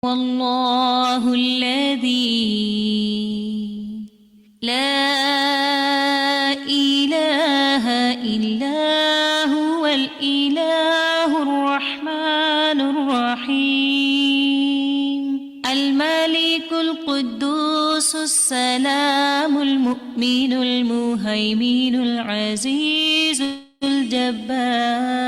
والله الذي لا إله إلا هو الإله الرحمن الرحيم الملك القدوس السلام المؤمن المهيمن العزيز الجبار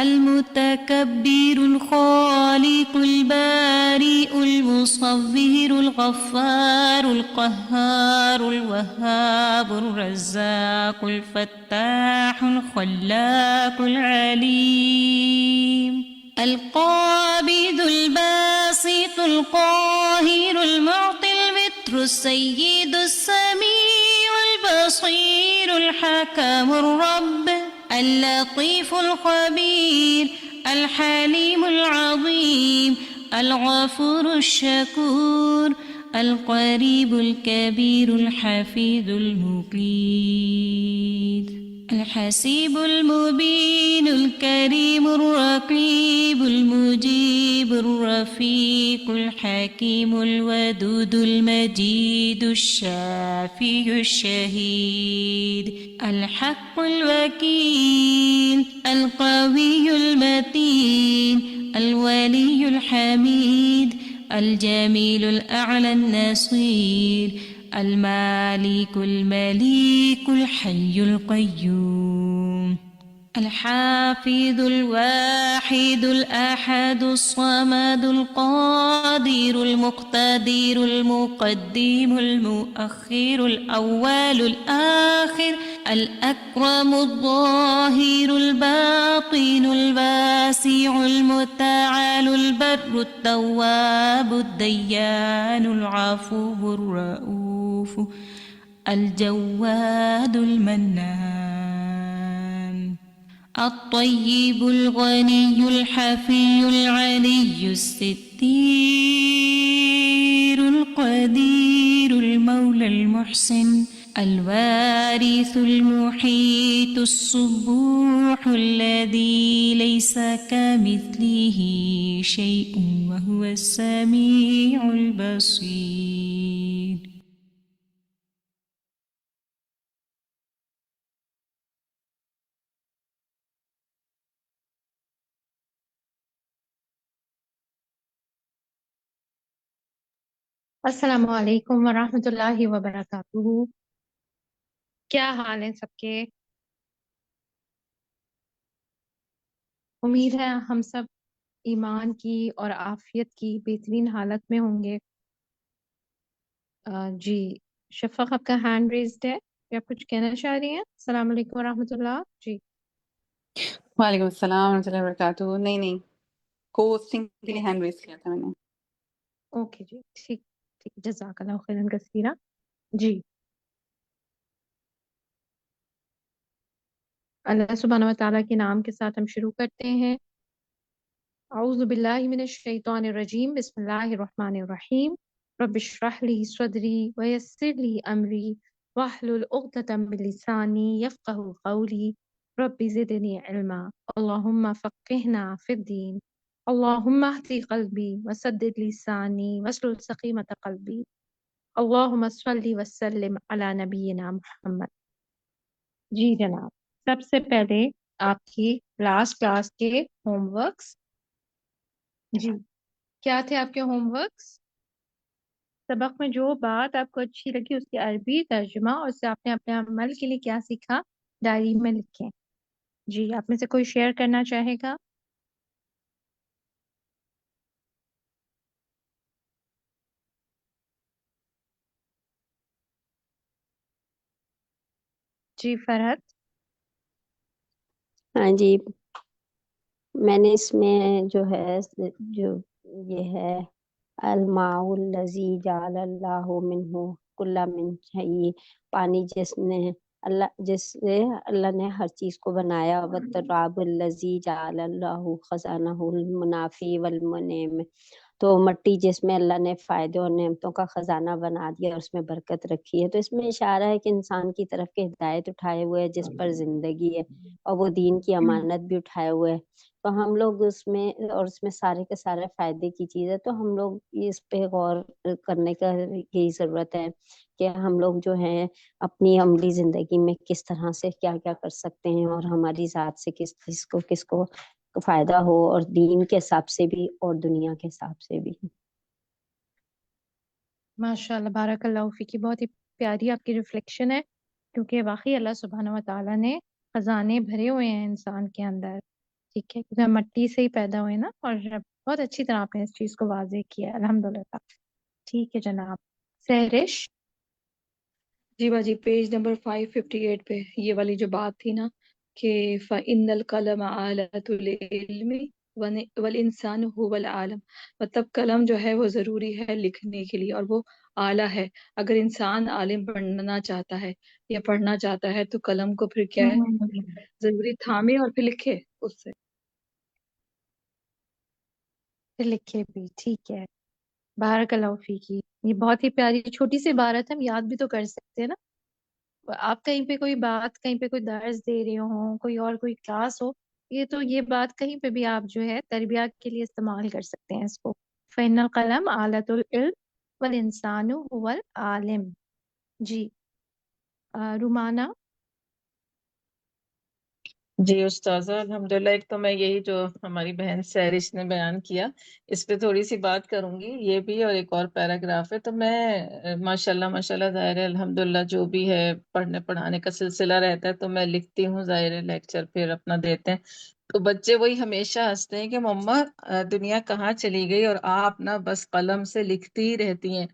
المتكبر الخالق البارئ المصور الغفار القهار الوهاب الرزاق الفتاح الخلاق العليم القابض الباسط القاهر المعطي الوتر السيد السميع البصير الحكم الرب اللطيف الخبير الحليم العظيم الغفور الشكور القريب الكبير الحفيظ المقيت الحسيب المبين الكريم الرقيب المجيب الرفيق الحكيم الودود المجيد الشافي الشهيد الحق الوكيل القوي المتين الولي الحميد الجميل الأعلى النصير المالك المليك الحي القيوم الحافظ الواحد الأحد الصمد القادر المقتدر المقدم المؤخر الأول الآخر الأكرم الظاهر الباطن الواسع المتعال البر التواب الديان العفو الرؤوف الجواد المنان الطيب الغني الحفي العلي الستير القدير المولى المحسن الوارث المحيط الصبوح الذي ليس كمثله شيء وهو السميع البصير. السلام علیکم ورحمۃ اللہ وبرکاتہ. کیا حال ہیں سب کے؟ امید ہے ہم سب ایمان کی اور عافیت کی بہترین حالت میں ہوں گے. جی شفق آپ کا ہینڈ ریزڈ ہے کہ آپ کچھ کہنا چاہ رہی ہیں؟ السلام علیکم ورحمۃ اللہ. جی وعلیکم السلام ورحمۃ اللہ وبرکاتہ. نہیں کو ہوسٹنگ کے لیے ہینڈ ریز کیا تھا میں نے. اوکے جی ٹھیک ٹھیک جزاک اللہ خیرا کثیرا. جی اللہ سبحانہ و تعالیٰ کے نام کے ساتھ ہم شروع کرتے ہیں. اعوذ باللہ من الشیطان الرجیم بسم اللہ الرحمن الرحیم. رب اشرح لی صدری ویسر لی امری واحلل عقدۃ من لسانی یفقهوا قولی. رب زدنی علما اللہم فقہنا فی الدین اللہم اہدی قلبی وسدد لسانی واسلل سقیمۃ قلبی. اللہم صلی وسلم علی نبینا محمد. جی جناب سب سے پہلے آپ کی لاسٹ کلاس کے ہوم ورکس. جی کیا تھے آپ کے ہوم ورکس؟ سبق میں جو بات آپ کو اچھی لگی اس کی عربی ترجمہ اور اسے آپ نے اپنے عمل کے لیے کیا سیکھا ڈائری میں لکھیں. جی آپ میں سے کوئی شیئر کرنا چاہے گا؟ جی فرحت. ہاں جی میں نے اس میں جو ہے جو یہ ہے الماء الذی جعل اللہ منہ کل من شیء، پانی جس سے اللہ نے ہر چیز کو بنایا. والتراب الذی جعل اللہ خزانہ المنافع والمنعم، تو مٹی جس میں اللہ نے فائدے اور نعمتوں کا خزانہ بنا دیا اور اس میں برکت رکھی ہے. تو اس میں اشارہ ہے کہ انسان کی طرف کے ہدایت اٹھائے ہوئے ہے جس پر زندگی ہے، اور وہ دین کی امانت بھی اٹھائے ہوئے ہے تو ہم لوگ اس میں، اور اس میں سارے کے سارے فائدے کی چیز ہے، تو ہم لوگ اس پہ غور کرنے کا یہی ضرورت ہے کہ ہم لوگ جو ہیں اپنی عملی زندگی میں کس طرح سے کیا کیا کر سکتے ہیں، اور ہماری ذات سے کس کو فائدہ ہو، اور دین کے حساب سے بھی اور دنیا کے حساب سے بھی۔ ماشاء اللہ، بارک اللہ فیکی، بہت ہی پیاری آپ کی ریفلیکشن ہے، کیونکہ واقعی اللہ سبحانہ و تعالیٰ نے خزانے بھرے ہوئے ہیں انسان کے اندر، ٹھیک ہے، کیونکہ ہم مٹی سے ہی پیدا ہوئے نا، اور بہت اچھی طرح آپ نے اس چیز کو واضح کیا ہے، الحمدللہ۔ ٹھیک ہے جناب، سہرش۔ جی باجی، پیج نمبر 558 پہ یہ والی جو بات تھی نا کہ فَإِنَّ الْقَلَمَ آلَةُ الْعِلْمِ وَالْإِنسَانُ هُوَ الْعَالِمُ، مطلب قلم جو ہے وہ ضروری ہے لکھنے کے لیے، اور وہ آلہ ہے۔ اگر انسان عالم بننا چاہتا ہے یا پڑھنا چاہتا ہے تو قلم کو پھر کیا ہے، ضروری تھامے اور پھر لکھے اس سے۔ پھر لکھے بھی، ٹھیک ہے، بارک اللہ فیکی، یہ بہت ہی پیاری چھوٹی سی عبارت ہے، ہم یاد بھی تو کر سکتے ہیں نا۔ آپ کہیں پہ کوئی بات، کہیں پہ کوئی درس دے رہے ہوں، کوئی کلاس ہو، یہ بات کہیں پہ بھی آپ جو ہے تربیت کے لیے استعمال کر سکتے ہیں اس کو۔ فَإِنَّ الْقَلَمَ آلَةُ الْعِلْمِ وَالْإِنسَانُ هُوَ الْعَالِمُ۔ جی رومانہ۔ جی استاذہ، الحمدللہ، ایک تو میں یہی جو ہماری بہن سہرش نے بیان کیا اس پہ تھوڑی سی بات کروں گی، یہ بھی، اور ایک اور پیراگراف ہے۔ تو میں ماشاءاللہ ماشاءاللہ، ظاہر ہے الحمدللہ جو بھی ہے پڑھنے پڑھانے کا سلسلہ رہتا ہے تو میں لکھتی ہوں، ظاہر ہے لیکچر پھر اپنا دیتے ہیں، تو بچے وہی ہمیشہ ہنستے ہیں کہ مما دنیا کہاں چلی گئی اور آپ نا بس قلم سے لکھتی ہی رہتی ہیں۔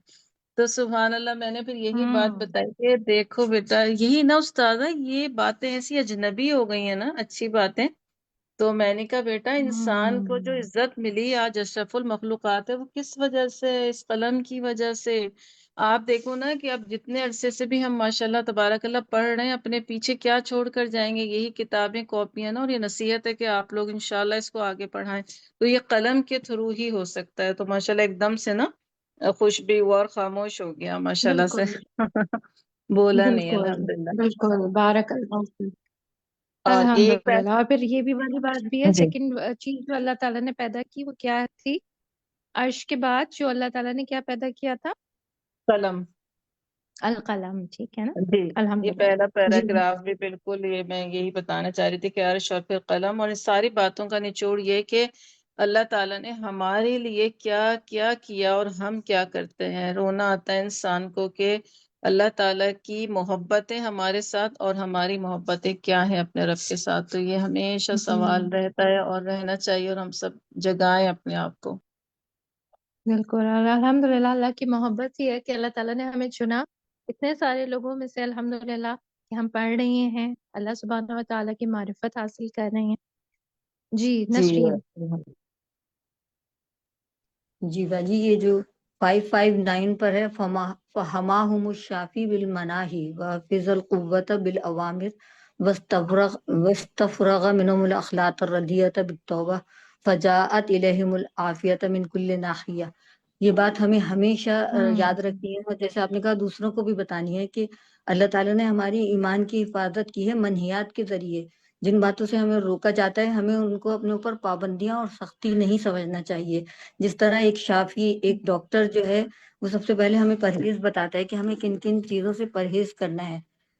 تو سبحان اللہ، میں نے پھر یہی بات بتائی کہ دیکھو بیٹا، یہی نا استاذہ، یہ باتیں ایسی اجنبی ہو گئی ہیں نا، اچھی باتیں۔ تو میں نے کہا بیٹا، انسان کو جو عزت ملی آج اشرف المخلوقات ہے، وہ کس وجہ سے؟ اس قلم کی وجہ سے۔ آپ دیکھو نا کہ اب جتنے عرصے سے بھی ہم ماشاءاللہ تبارک اللہ پڑھ رہے ہیں، اپنے پیچھے کیا چھوڑ کر جائیں گے؟ یہی کتابیں، کاپیاں نا، اور یہ نصیحت ہے کہ آپ لوگ انشاءاللہ اس کو آگے پڑھائیں۔ تو یہ قلم کے تھرو ہی ہو سکتا ہے۔ تو ماشاءاللہ ایک دم سے نا خوش بھی ہوا اور خاموش ہو گیا ماشاءاللہ سے، بالکل بولا نہیں بالکل الحمدللہ۔ بالکل، بارک اللہ فیک، اور ایک الحمدللہ۔ اور پھر یہ بھی والی بات بھی ہے، جی، سیکنڈ چیز جو اللہ تعالیٰ نے پیدا کی وہ کیا تھی؟ عرش کے بعد جو اللہ تعالیٰ نے کیا پیدا کیا تھا؟ قلم۔ القلم، ٹھیک ہے نا، جی، یہ الحمدللہ۔ پہلا جی پیراگراف بھی بالکل، یہ میں یہی بتانا چاہ رہی تھی کہ عرش اور پھر قلم، اور اس ساری باتوں کا نچوڑ یہ کہ اللہ تعالیٰ نے ہمارے لیے کیا کیا کیا اور ہم کیا کرتے ہیں۔ رونا آتا ہے انسان کو کہ اللہ تعالیٰ کی محبتیں ہمارے ساتھ اور ہماری محبتیں کیا ہیں اپنے رب کے ساتھ۔ تو یہ ہمیشہ سوال رہتا ہے اور رہنا چاہیے، اور ہم سب جگائیں اپنے آپ کو۔ بالکل، اور الحمدللہ اللہ کی محبت ہی ہے کہ اللہ تعالیٰ نے ہمیں چنا اتنے سارے لوگوں میں سے، الحمدللہ کہ ہم پڑھ رہے ہیں، اللہ سبحانہ و تعالیٰ کی معرفت حاصل کر رہے ہیں۔ جی جی نسرین۔ جی باجی، یہ جو 559 پر ہے، فہماہم الشافی بالمناہی وحفظ القوت بالعوامر واستفرغ منہم الاخلاق الردیۃ بالتوبہ فجاءت الیہم العافیۃ من کل ناحیہ۔ یہ بات ہمیں ہمیشہ یاد رکھنی ہے، اور جیسے آپ نے کہا دوسروں کو بھی بتانی ہے کہ اللہ تعالیٰ نے ہماری ایمان کی حفاظت کی ہے منہیات کے ذریعے۔ جن باتوں سے ہمیں روکا جاتا ہے ہمیں ان کو اپنے اوپر پابندیاں اور سختی نہیں سمجھنا چاہیے۔ جس طرح ایک شافی، ایک ڈاکٹر جو ہے وہ سب سے پہلے ہمیں پرہیز بتاتا ہے کہ ہمیں کن کن چیزوں سے پرہیز کرنا ہے،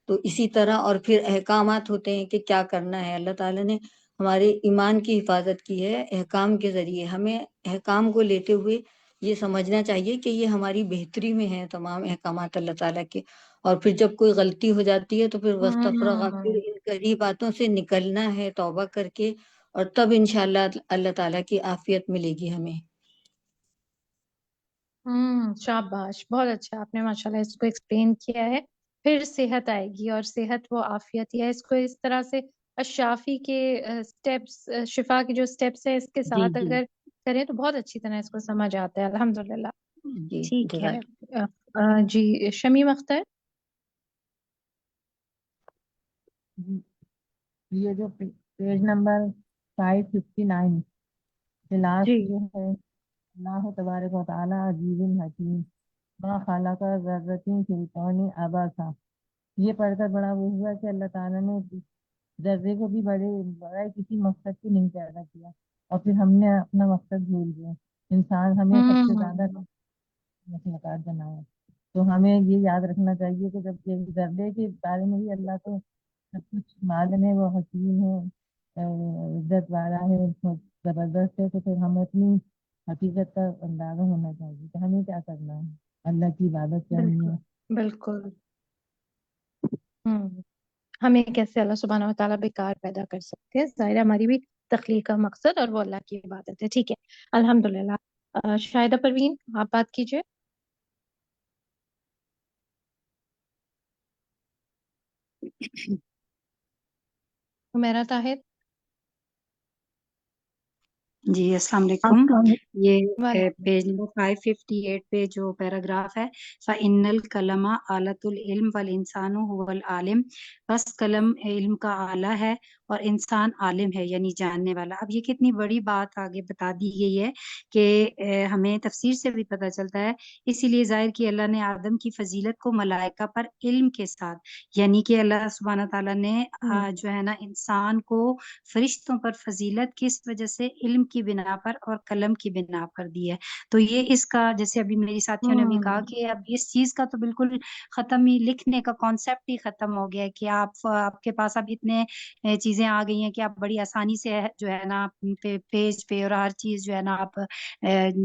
تو اسی طرح اور پھر احکامات ہوتے ہیں کہ کیا کرنا ہے۔ اللہ تعالیٰ نے ہمارے ایمان کی حفاظت کی ہے احکام کے ذریعے۔ ہمیں احکام کو لیتے ہوئے یہ سمجھنا چاہیے کہ یہ ہماری بہتری میں ہے تمام احکامات اللہ تعالیٰ کے۔ اور پھر جب کوئی غلطی ہو جاتی ہے تو پھر وستفرغ، پھر ان کری باتوں سے نکلنا ہے توبہ کر کے، اور تب انشاءاللہ اللہ تعالیٰ کی عافیت ملے گی ہمیں۔ شاباش، بہت اچھا آپ نے ماشاءاللہ اس کو ایکسپلین کیا ہے۔ پھر صحت آئے گی، اور صحت وہ عافیت ہی ہے۔ اس کو اس طرح سے الشافی کے سٹیپس، شفا کے جو سٹیپس ہیں اس کے جی ساتھ جی اگر کریں تو بہت اچھی طرح اس کو سمجھ آتا ہے، الحمدللہ۔ جی، ٹھیک ہے، جزاک جی شمیم اختر۔ جی، یہ جو پیج نمبر 559 جی لاسٹ جو ہے، اللہ تبارک و تعالیٰ عزیز حکیم ما خالق ذرۃ فی الکون عبثا، یہ پڑھ کر بڑا وہ ہوا کہ اللہ تعالیٰ نے ذرے کو بھی بڑے کسی مقصد کے نہیں پیدا کیا، اور پھر ہم نے اپنا مقصد بھول گئے. انسان ہمیں سب سے زیادہ مخلوقات بنایا. تو ہمیں یہ یاد رکھنا چاہیے کہ جب یہ ذرے کے بارے میں بھی اللہ تو سب کچھ معلوم ہے، وہ حکیم ہے، عزت والا ہے، بہت زبردست ہے. تو پھر ہمیں اپنی حقیقت کا اندازہ ہونا چاہیے کہ ہمیں کیا کرنا ہے، اللہ کی عبادت کرنی ہے. بالکل. ہمیں کیسے اللہ سبحانہ و تعالیٰ بیکار پیدا کر سکتے ہیں، ظاہر ہے ہماری بھی تخلیق کا مقصد اور وہ اللہ کی عبادت ہے. ٹھیک ہے، الحمدللہ. شاہدہ پروین آپ بات کیجئے. میرا طاہر. جی السلام علیکم. یہ وعلیکم. پیج نمبر 558 پہ جو پیراگراف ہے، فَإِنَّ الْقَلَمَ آلَةُ الْعِلْمِ وَالْإِنسَانُ هُوَ الْعَالِمُ، بس قلم علم کا آلہ ہے اور انسان عالم ہے یعنی جاننے والا. اب یہ کتنی بڑی بات آگے بتا دی گئی ہے کہ ہمیں تفسیر سے بھی پتہ چلتا ہے. اسی لیے ظاہر کہ اللہ نے آدم کی فضیلت کو ملائکہ پر علم کے ساتھ، یعنی کہ اللہ سبحانہ تعالیٰ نے جو ہے نا انسان کو فرشتوں پر فضیلت کس وجہ سے علم کی بنا پر اور قلم کی بنا پر دی ہے. تو یہ اس کا جیسے ابھی میری ساتھیوں نے بھی کہا کہ اب اس چیز کا تو بالکل ختم ہی، لکھنے کا کانسیپٹ ہی ختم ہو گیا ہے کہ آپ کے پاس اب اتنے چیزیں آ گئی ہیں کہ آپ بڑی آسانی سے جو ہے نا پیج پہ اور ہر چیز جو ہے نا آپ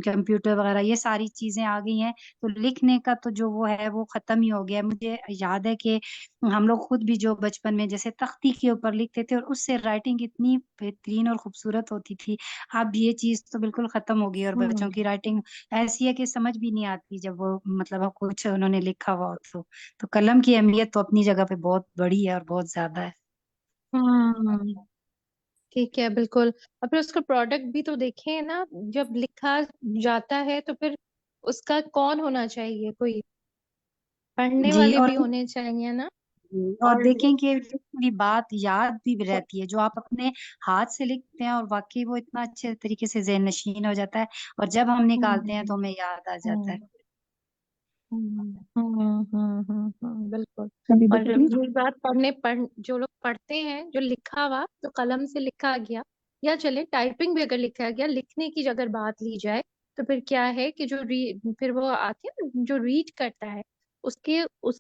کمپیوٹر وغیرہ یہ ساری چیزیں آ گئی ہیں. تو لکھنے کا تو جو وہ ہے وہ ختم ہی ہو گیا ہے. مجھے یاد ہے کہ ہم لوگ خود بھی جو بچپن میں جیسے تختی کے اوپر لکھتے تھے اور اس سے رائٹنگ اتنی بہترین اور خوبصورت ہوتی تھی. اب یہ چیز تو بالکل ختم ہو گئی اور بچوں کی رائٹنگ ایسی ہے کہ سمجھ بھی نہیں آتی جب وہ مطلب کچھ انہوں نے لکھا ہوا ہو. تو قلم کی اہمیت تو اپنی جگہ پہ بہت بڑی ہے اور بہت زیادہ ہے. ٹھیک ہے، بالکل. اور پھر اس کا پروڈکٹ بھی تو دیکھیں نا، جب لکھا جاتا ہے تو پھر اس کا کون ہونا چاہیے، کوئی پڑھنے جی والے اور بھی ہونے چاہیے نا. اور اور دیکھیں کہ پوری بات یاد بھی رہتی ہے جو آپ اپنے ہاتھ سے لکھتے ہیں، اور واقعی وہ اتنا اچھے طریقے سے ذہن نشین ہو جاتا ہے اور جب ہم نکالتے ہیں تو ہمیں یاد آ جاتا ہے. بالکل. کبھی اور بتائیے. یہ بات جو لوگ پڑھتے ہیں، جو لکھا ہوا جو قلم سے لکھا گیا، یا چلے ٹائپنگ بھی اگر لکھا گیا، لکھنے کی اگر بات لی جائے تو پھر کیا ہے کہ جو پھر وہ آتی ہے نا، جو ریڈ کرتا ہے، اس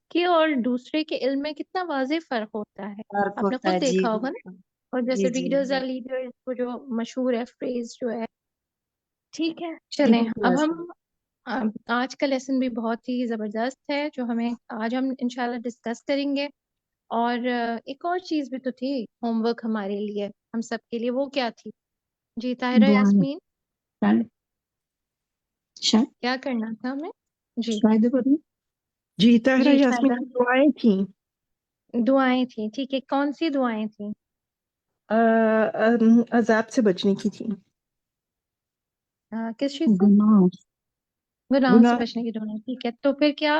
کے اور دوسرے کے علم میں کتنا واضح فرق ہوتا ہے. فرق آپ نے ہوتا ہے. خود جی دیکھا ہوگا نا. بالکل. اور جی جیسے جی ریڈرز آر لیڈرز وہ جو مشہور ہے فریز جو ہے. ٹھیک ہے، جی چلیں بالکل اب ایسا ہم آج کا لیسن بھی بہت ہی زبردست ہے جو ہمیں آج ہم انشاءاللہ ڈسکس کریں گے. اور ایک اور چیز بھی تو تھی ہوم ورک ہمارے لیے، ہم سب کے لیے، وہ کیا تھی؟ جی طاہرہ دعائیں. یاسمین، کیا کرنا تھا ہمیں؟ جی شاید بتائیے. جی طاہرہ جی یاسمین شاہدہ، کی دعائیں تھیں. دعائیں تھیں. ٹھیک ہے، کون سی دعائیں تھیں؟ عذاب سے بچنے کی تھیں. کس چیز سے؟ گناہ. گناہوں سے گناہ. بچنے کی دعائیں. ٹھیک ہے، تو پھر کیا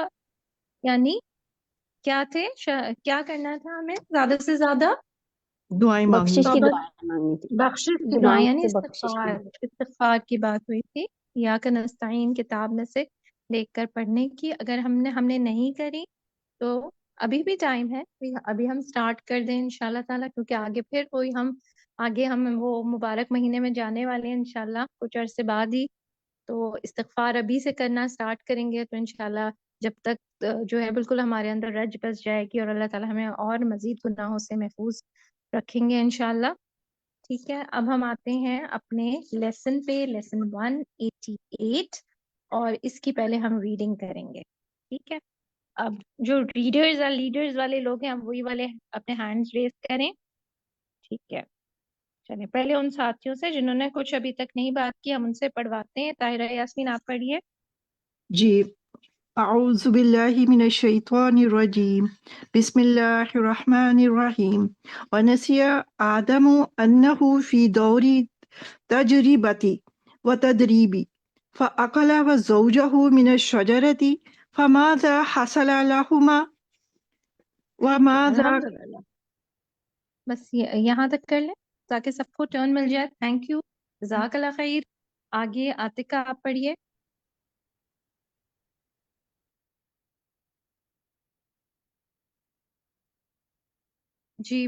یعنی کیا تھے کیا کرنا تھا ہمیں زیادہ سے زیادہ؟ دعائیں مانگنی بخشش کی تھی. دعائیں مانگنی تھی. بخشش کی دعائیں، گناہوں یعنی سے بخشش کی. استغفار کی بات ہوئی تھی. یا کہ نستعین کتاب میں سے دیکھ کر پڑھنے کی. اگر ہم نے نہیں کری تو ابھی بھی ٹائم ہے، ابھی ہم سٹارٹ کر دیں انشاءاللہ تعالیٰ، کیونکہ آگے پھر آگے ہم وہ مبارک مہینے میں جانے والے ہیں انشاءاللہ کچھ عرصے بعد ہی. تو استغفار ابھی سے کرنا سٹارٹ کریں گے تو انشاءاللہ جب تک جو ہے بالکل ہمارے اندر رج بس جائے گی اور اللہ تعالیٰ ہمیں اور مزید گناہوں سے محفوظ رکھیں گے انشاءاللہ. ٹھیک ہے، اب ہم آتے ہیں اپنے لیسن پہ، لیسن 188، اور اس کی پہلے ہم ریڈنگ کریں گے. ٹھیک ہے، اب جو ریڈرز اور لیڈرز والے لوگ ہیں وہی والے اپنے ہینڈز ریز کریں. ٹھیک ہے، چلیں پہلے ان ساتھیوں سے جنہوں نے کچھ ابھی تک نہیں بات کی ہم ان سے پڑھواتے ہیں. طاہرہ یاسمین آپ پڑھیے. جی اعوذ باللہ من الشیطان الرجیم بسم اللہ الرحمن الرحیم ونسی آدم انہ فی دور تجربتی و تدریبی فاکل وزوجہ من الشجرۃ فماذا حصل لہما ٹھیک ہے، وماذا. الحمدللہ. بس یہاں تک کر لیں تاکہ سب کو ٹرن مل جائے. تھینک یو، جزاک اللہ خیر. آگے عاتقہ آپ پڑھیے. جی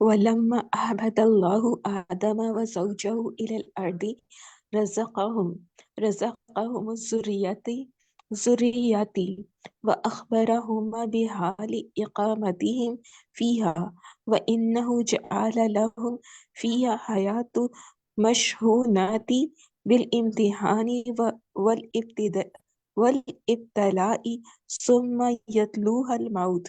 ولما أهبط الله آدم وزوجه إلى الأرض رزقهم الذرية وأخبرهما بحال إقامتهم فيها وإنه جعل لهم فيها حياة مشحونات بالامتحان والابتلاء ثم يتلوها الموت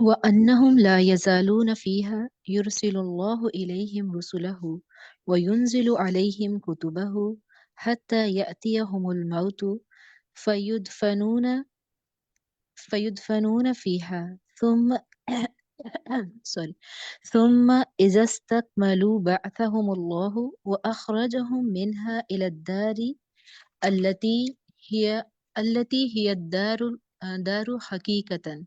وأنهم لا يزالون فيها يرسل الله إليهم رسله وينزل عليهم كتبه حتى يأتيهم الموت فيدفنون فيها ثم إذا استكملوا بعثهم الله وأخرجهم منها إلى الدار التي هي دار حقيقة.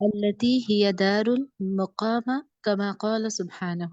التي هي دار المقامة كما قال سبحانه.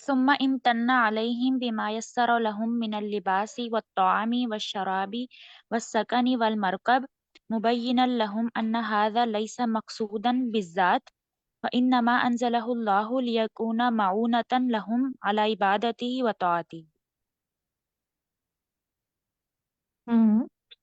ثم امتن عليهم بما يسر لهم من اللباس والطعام والشراب والسكن والمركب مبينا لهم أن هذا ليس مقصودا بالذات وإنما أنزله الله ليكون معونة لهم على عبادته وطاعته.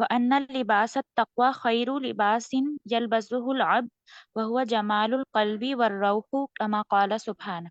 وأن اللباس التقوى خير لباس يلبسه العبد وهو جمال القلب والروح كما قال سبحانه.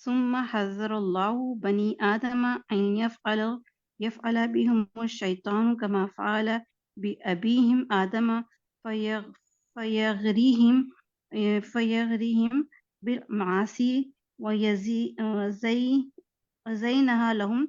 ثم حذر الله بني آدم أن يفعل بهم الشيطان كما فعل بأبيهم آدم فيغريهم بالمعاصي وزينها لهم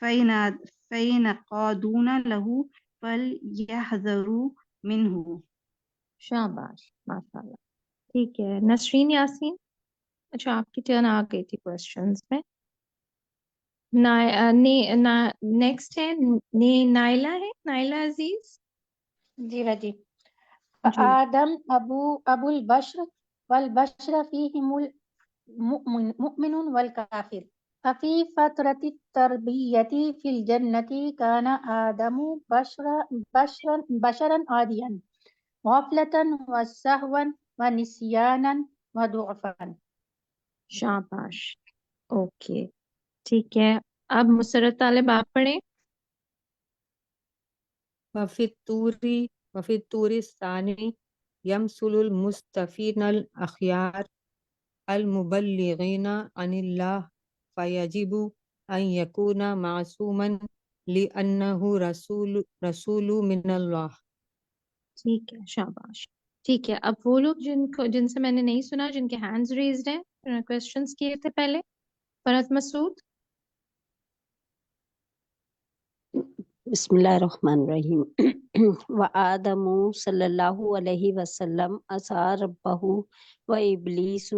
فَإِنْ قَادُونَ لَهُ فَلْيَحْذَرُوا مِنْهُ. شاباش ماشاء اللہ. ٹھیک ہے نسرین یاسین. اچھا آپ کی ٹرن آ گئی تھی کوشچنز میں. نیکسٹ ہے نائلہ ہے. نائلہ عزیز. جی جی. جی آدم ابو البشر والبشر فيهم المؤمن والكافر ففي فترة التربية في الجنة كان آدم بشرا عاديا غفلة وسهوا ونسيانا وضعفا. شاباش. اوکے ٹھیک ہے. اب مسرت طالب آپ پڑھیں. وفي الطور الثاني يمثل المستفين الأخيار المبلغين عن الله فيجب أن يكون معصوما لأنه رسول من الله. ٹھیک ہے شاباش. ٹھیک ہے اب وہ لوگ جن سے میں نے نہیں سنا جن کے ہینڈز ریزڈ ہیں کوشچنز کیے تھے پہلے. فرحت مسعود. بسم اللہ الرحمن الرحیم. وآدم صلی اللہ علیہ وسلم عصا ربہ و ابلیس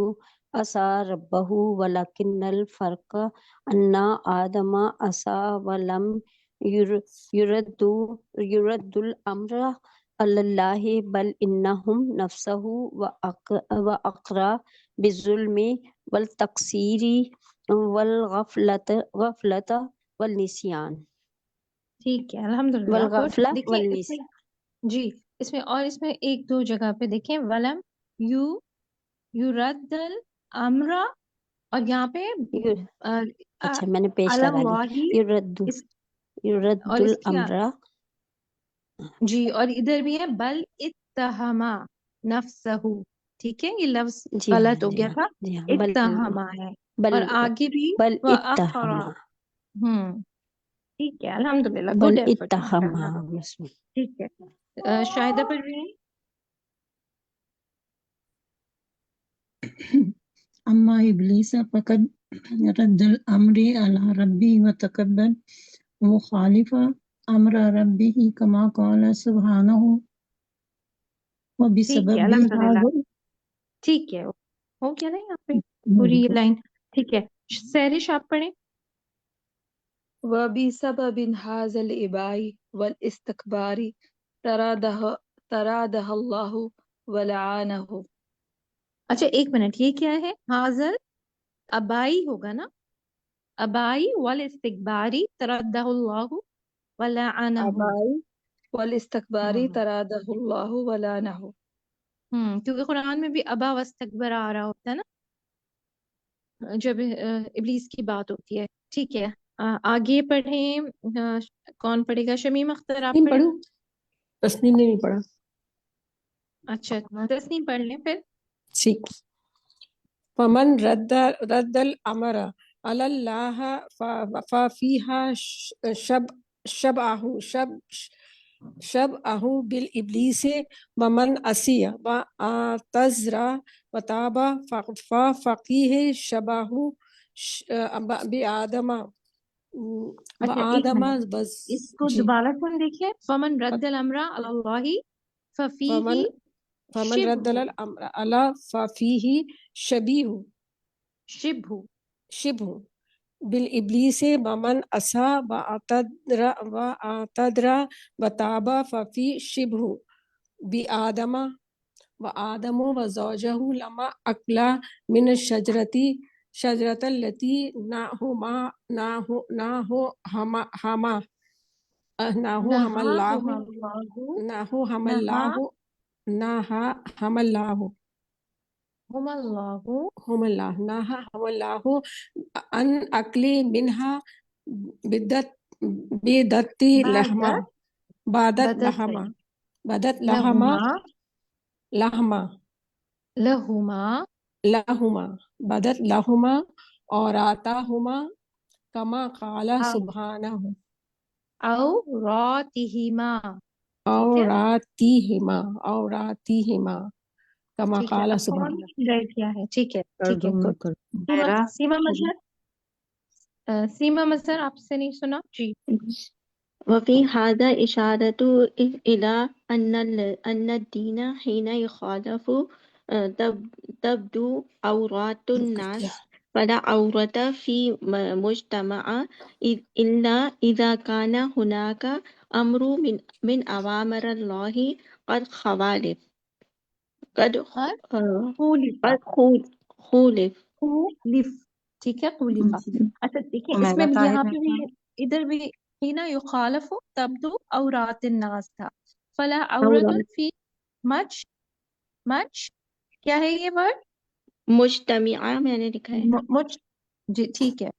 عصا ربہ ولکن الفرق ان آدم عصا ولم يرد الامر علی اللہ بل انہم نفسہ واقرا بالظلم والتقصیر والغفلت والنسیان. ٹھیک ہے الحمدللہ. والغفلہ دیکھیں اس میں جی اس میں ایک دو جگہ پہ دیکھیں ولم یرد الامر اور یہاں پہ اچھا میں نے پیش لگا لی یرد اور اس کی الامر. جی اور ادھر بھی ہے بل اتہما نفسہ. ٹھیک ہے یہ لفظ جی ہاں غلط ہو جی گیا ہاں تھا. جی ہاں اتہما ہے اور آگے بھی بل وَأَخْرَا. اتہما ٹھیک ہے الحمدللہ. بل گڈ ایفرٹ. اتہما. ٹھیک ہے شاہدہ پڑھ رہی ہیں. اما ابلیس فقد رد الامر على ربی وتکبر وخالف امر ربه كما قال سبحانه ٹھیک ہے وبسبب الحمدللہ. هذا. ٹھیک ہے ہو گیا نا یہاں پہ پوری لائن. ٹھیک ہے سہرش آپ پڑھیں. وبسبب هذا الإباء والاستكبار طرده الله ولعنه. اچھا ایک منٹ یہ کیا ہے؟ حاضر ابائی ہوگا نا. ابائی والاستکباری تردہ اللہ ولعنہ. ابائی والاستکباری طرده اللہ ولعنه. کیونکہ قرآن میں بھی ابا واستکبر آ رہا ہوتا ہے نا جب ابلیس کی بات ہوتی ہے. ٹھیک ہے آگے پڑھیں. کون پڑھے گا؟ شمیم اختر آپ پڑھیں. تسنیم نے نہیں پڑھا. اچھا تسنیم پڑھ لیں پھر. ٹھیک. فمن رد الامر علی اللہ ففیہا شبعہ بالابلیس ومن عصی واعتذر وتاب ففیہ شبعہ بآدم بس. اس کو دوبارہ کون دیکھیں. فمن رد الامر علی اللہ ففیہ فمن رد الامر علی ففیہ شبہ بالابلیس ومن عصا واعتذر وتاب ففی شبہ بآدم وزوجہ لما اکلا من الشجرۃ التی ہم اللہ ان اکلی منہا بدت لہما بدت لہما اور آتاہما کما قال سبحانہ اوراتیہما کما قال سبحانہ. ٹھیک ہے ٹھیک ہے. سیما مظہر سیما مظہر آپ سے نہیں سنا جی. وفي هذا إشارة إلى أن الدين حين يخالف تبدو عورات الناس فلا عورة في مجتمع إلا إذا كان هناك أمر من أوامر الله قد خالف ٹھیک ہے خلیفہ. اچھا دیکھیں اس میں یہاں پہ بھی ادھر بھی ہینا یخالف تبدو عورات الناس تھا. فلا عورت فی مج کیا ہے یہ ورڈ؟ مجتمعہ میں نے لکھا ہے. جی ٹھیک ہے.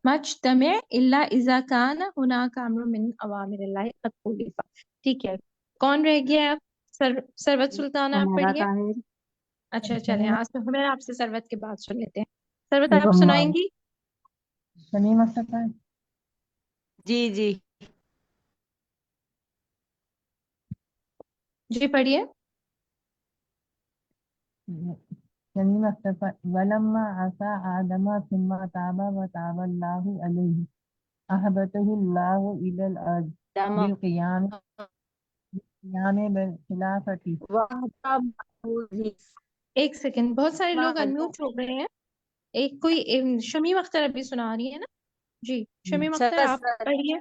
مجتمع الا اذا کان هناك امر من اوامر اللہ قد خولف. ٹھیک ہے. کون رہ گیا؟ سروت سلطانہ آپ پڑھیے. اچھا چلیں آج تو ہمیں آپ سے سروت کے بعد سن لیتے ہیں. سروت آپ سنائیں گی؟ شمیم اختر ہے. جی جی جی پڑھیے. شمیم اختر ولما عصى آدم ثم تاب وتاب الله عليه أهبطه الله إلى الأرض بالقيام بالخلافة. ایک سیکنڈ بہت سارے لوگ انمیوٹ ہو گئے ہیں. ایک کوئی شمیم اختر ابھی سنا رہی ہے نا جی. شمیم اختر آپ پڑھیے.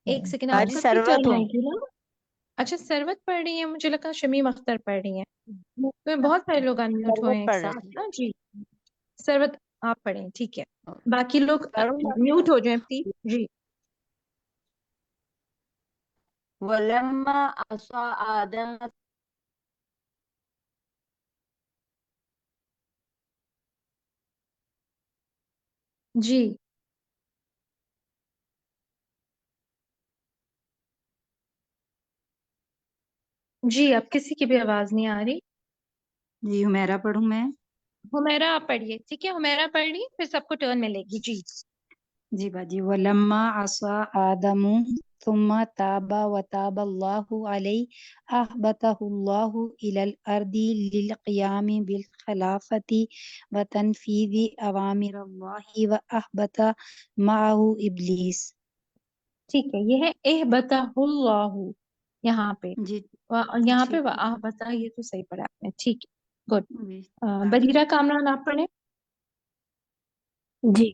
ایک سیکنڈ آپ کا بھی چل رہی تھی نا. اچھا سروت پڑھ رہی ہیں مجھے لگا شمیم اختر پڑھ رہی ہیں. تو بہت سارے لوگ انمیوٹ ہوئے ہیں ایک ساتھ نا جی. سروت آپ پڑھیں ٹھیک ہے. باقی لوگ میوٹ ہو جائیں پلیز جی. ولما عصى آدم جی جی اب کسی کی بھی آواز نہیں آ رہی. جی حمیرہ پڑھوں میں. حمیرہ آپ پڑھیے. ٹھیک ہے حمیرہ پڑھ لی پھر سب کو ٹرن ملے گی جی. جی باجی. ولما عصى آدم ثم تاب وتاب الله عليه أهبطه الله إلى الأرض للقيام بالخلافة وتنفيذ أوامر الله وأهبط معه إبليس. ٹھیک ہے یہ ہے اہبطہ اللہ یہاں پہ. جی یہاں پہ اہبطہ یہ تو صحیح پڑھا آپ نے. ٹھیک ہے گڈ. بحیرہ کامران آپ پڑھیں. جی.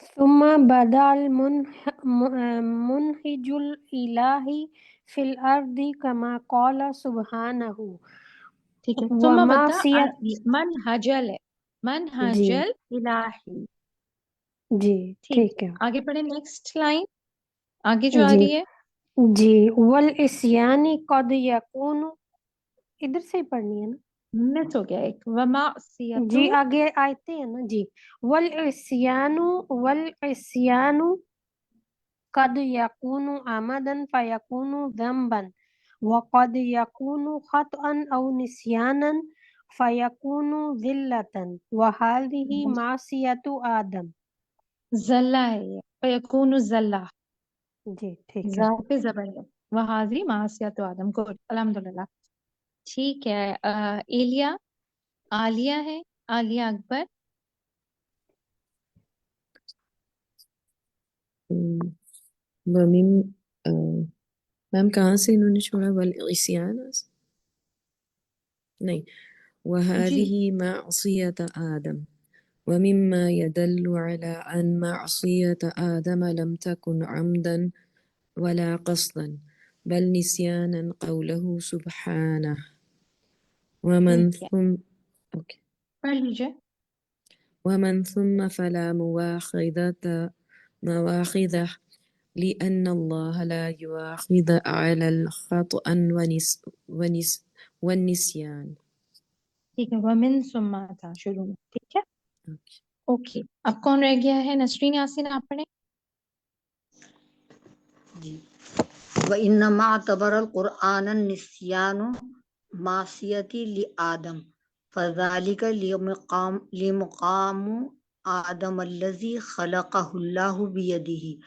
ثم بدا المنهج الإلهي في الأرض كما قال سبحانه. ٹھیک ہے. ثم بدا منہجل منہجل الہی. جی ٹھیک ہے. آگے پڑھیں نیکسٹ لائن آگے جو آ جی رہی ہے. جی والعصیان قد یکون ادھر سے ہی پڑھنی ہے نا. مس ہو گیا ایک. ومعصیت جی آگے آتے ہیں نا جی. والعصیان قد یکون عمدا فیکون ذنبا وقد یکون خطأ او نسیانا فیکون ذلة وهذه معصیت آدم. زلہ ہے یہ. فیکون زلہ. جی ٹھیک ہے. ذات پہ زبر ہے. وہذی معصیت آدم. گڈ الحمدللہ. ٹھیک ہے. ایلیا عالیہ ہے. عالیہ اکبر. میم کہاں سے انہوں نے چھوڑا؟ والعصیان نہیں. وهذه معصیت آدم ومما يدل على أن معصية آدم لم تكن عمدا ولا قصدا بل نسيانا قوله سبحانه ومن ثم فلا مواخذة لأن الله لا يواخذ على الخطأ والنسيان. ٹھیک ہے. ومن ثم تھا شروع میں. ٹھیک ہے اوکے. اب کون رہ گیا ہے؟ نسرین یاسین آپ پڑھیں. جی. وإنما اعتبر القرآن النسيان معصية لآدم فذلك لمقام آدم الذي خلقه الله بيده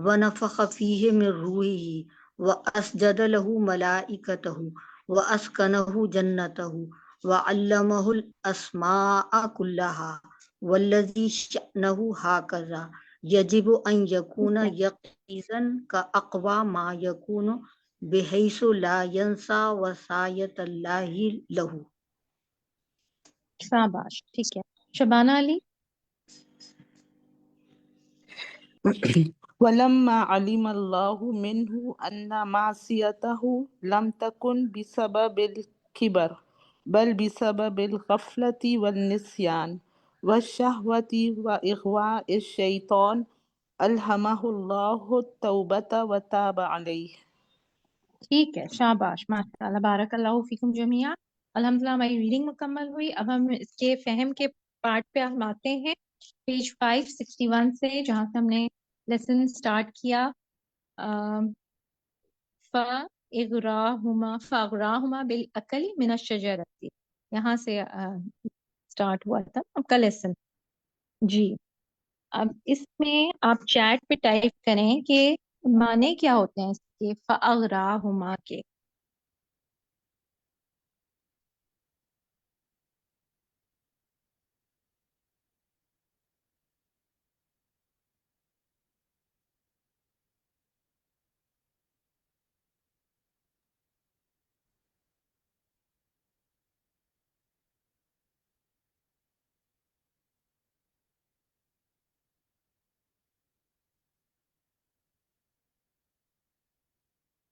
ونفخ فيه من روحه وأسجد له ملائكته وأسكنه جنته وعلمه الأسماء كلها والذی شأنہ ہاکذا یجب ان یکون یقیزا کاقوی ما یکون بحیث لا ینسا وصایت اللہ لہ. شاباش، ٹھیک ہے. شبانہ علی. ولما علم الله منه أن معصيته لم تكن بسبب الكبر بل بسبب الغفلة والنسيان والشهوة وإغواء الشيطان ألهمه الله التوبة وتاب عليه. ٹھیک ہے، شاباش، ماشاء اللہ، بارک اللہ فیکم جمیعا. الحمدللہ ہماری ریڈنگ مکمل ہوئی. اب ہم اس کے فہم کے پارٹ پہ ہم آتے ہیں پیج 561 سے، جہاں سے ہم نے لیسن سٹارٹ کیا. فَأَغْرَاهُمَا بِالْأَكْلِ مِنَ الشَّجَرَةِ، یہاں سے سٹارٹ ہوا تھا آپ کا لیسن. جی، اب اس میں آپ چیٹ پہ ٹائپ کریں کہ معنی کیا ہوتے ہیں اس کے فَأَغْرَاهُمَا کے.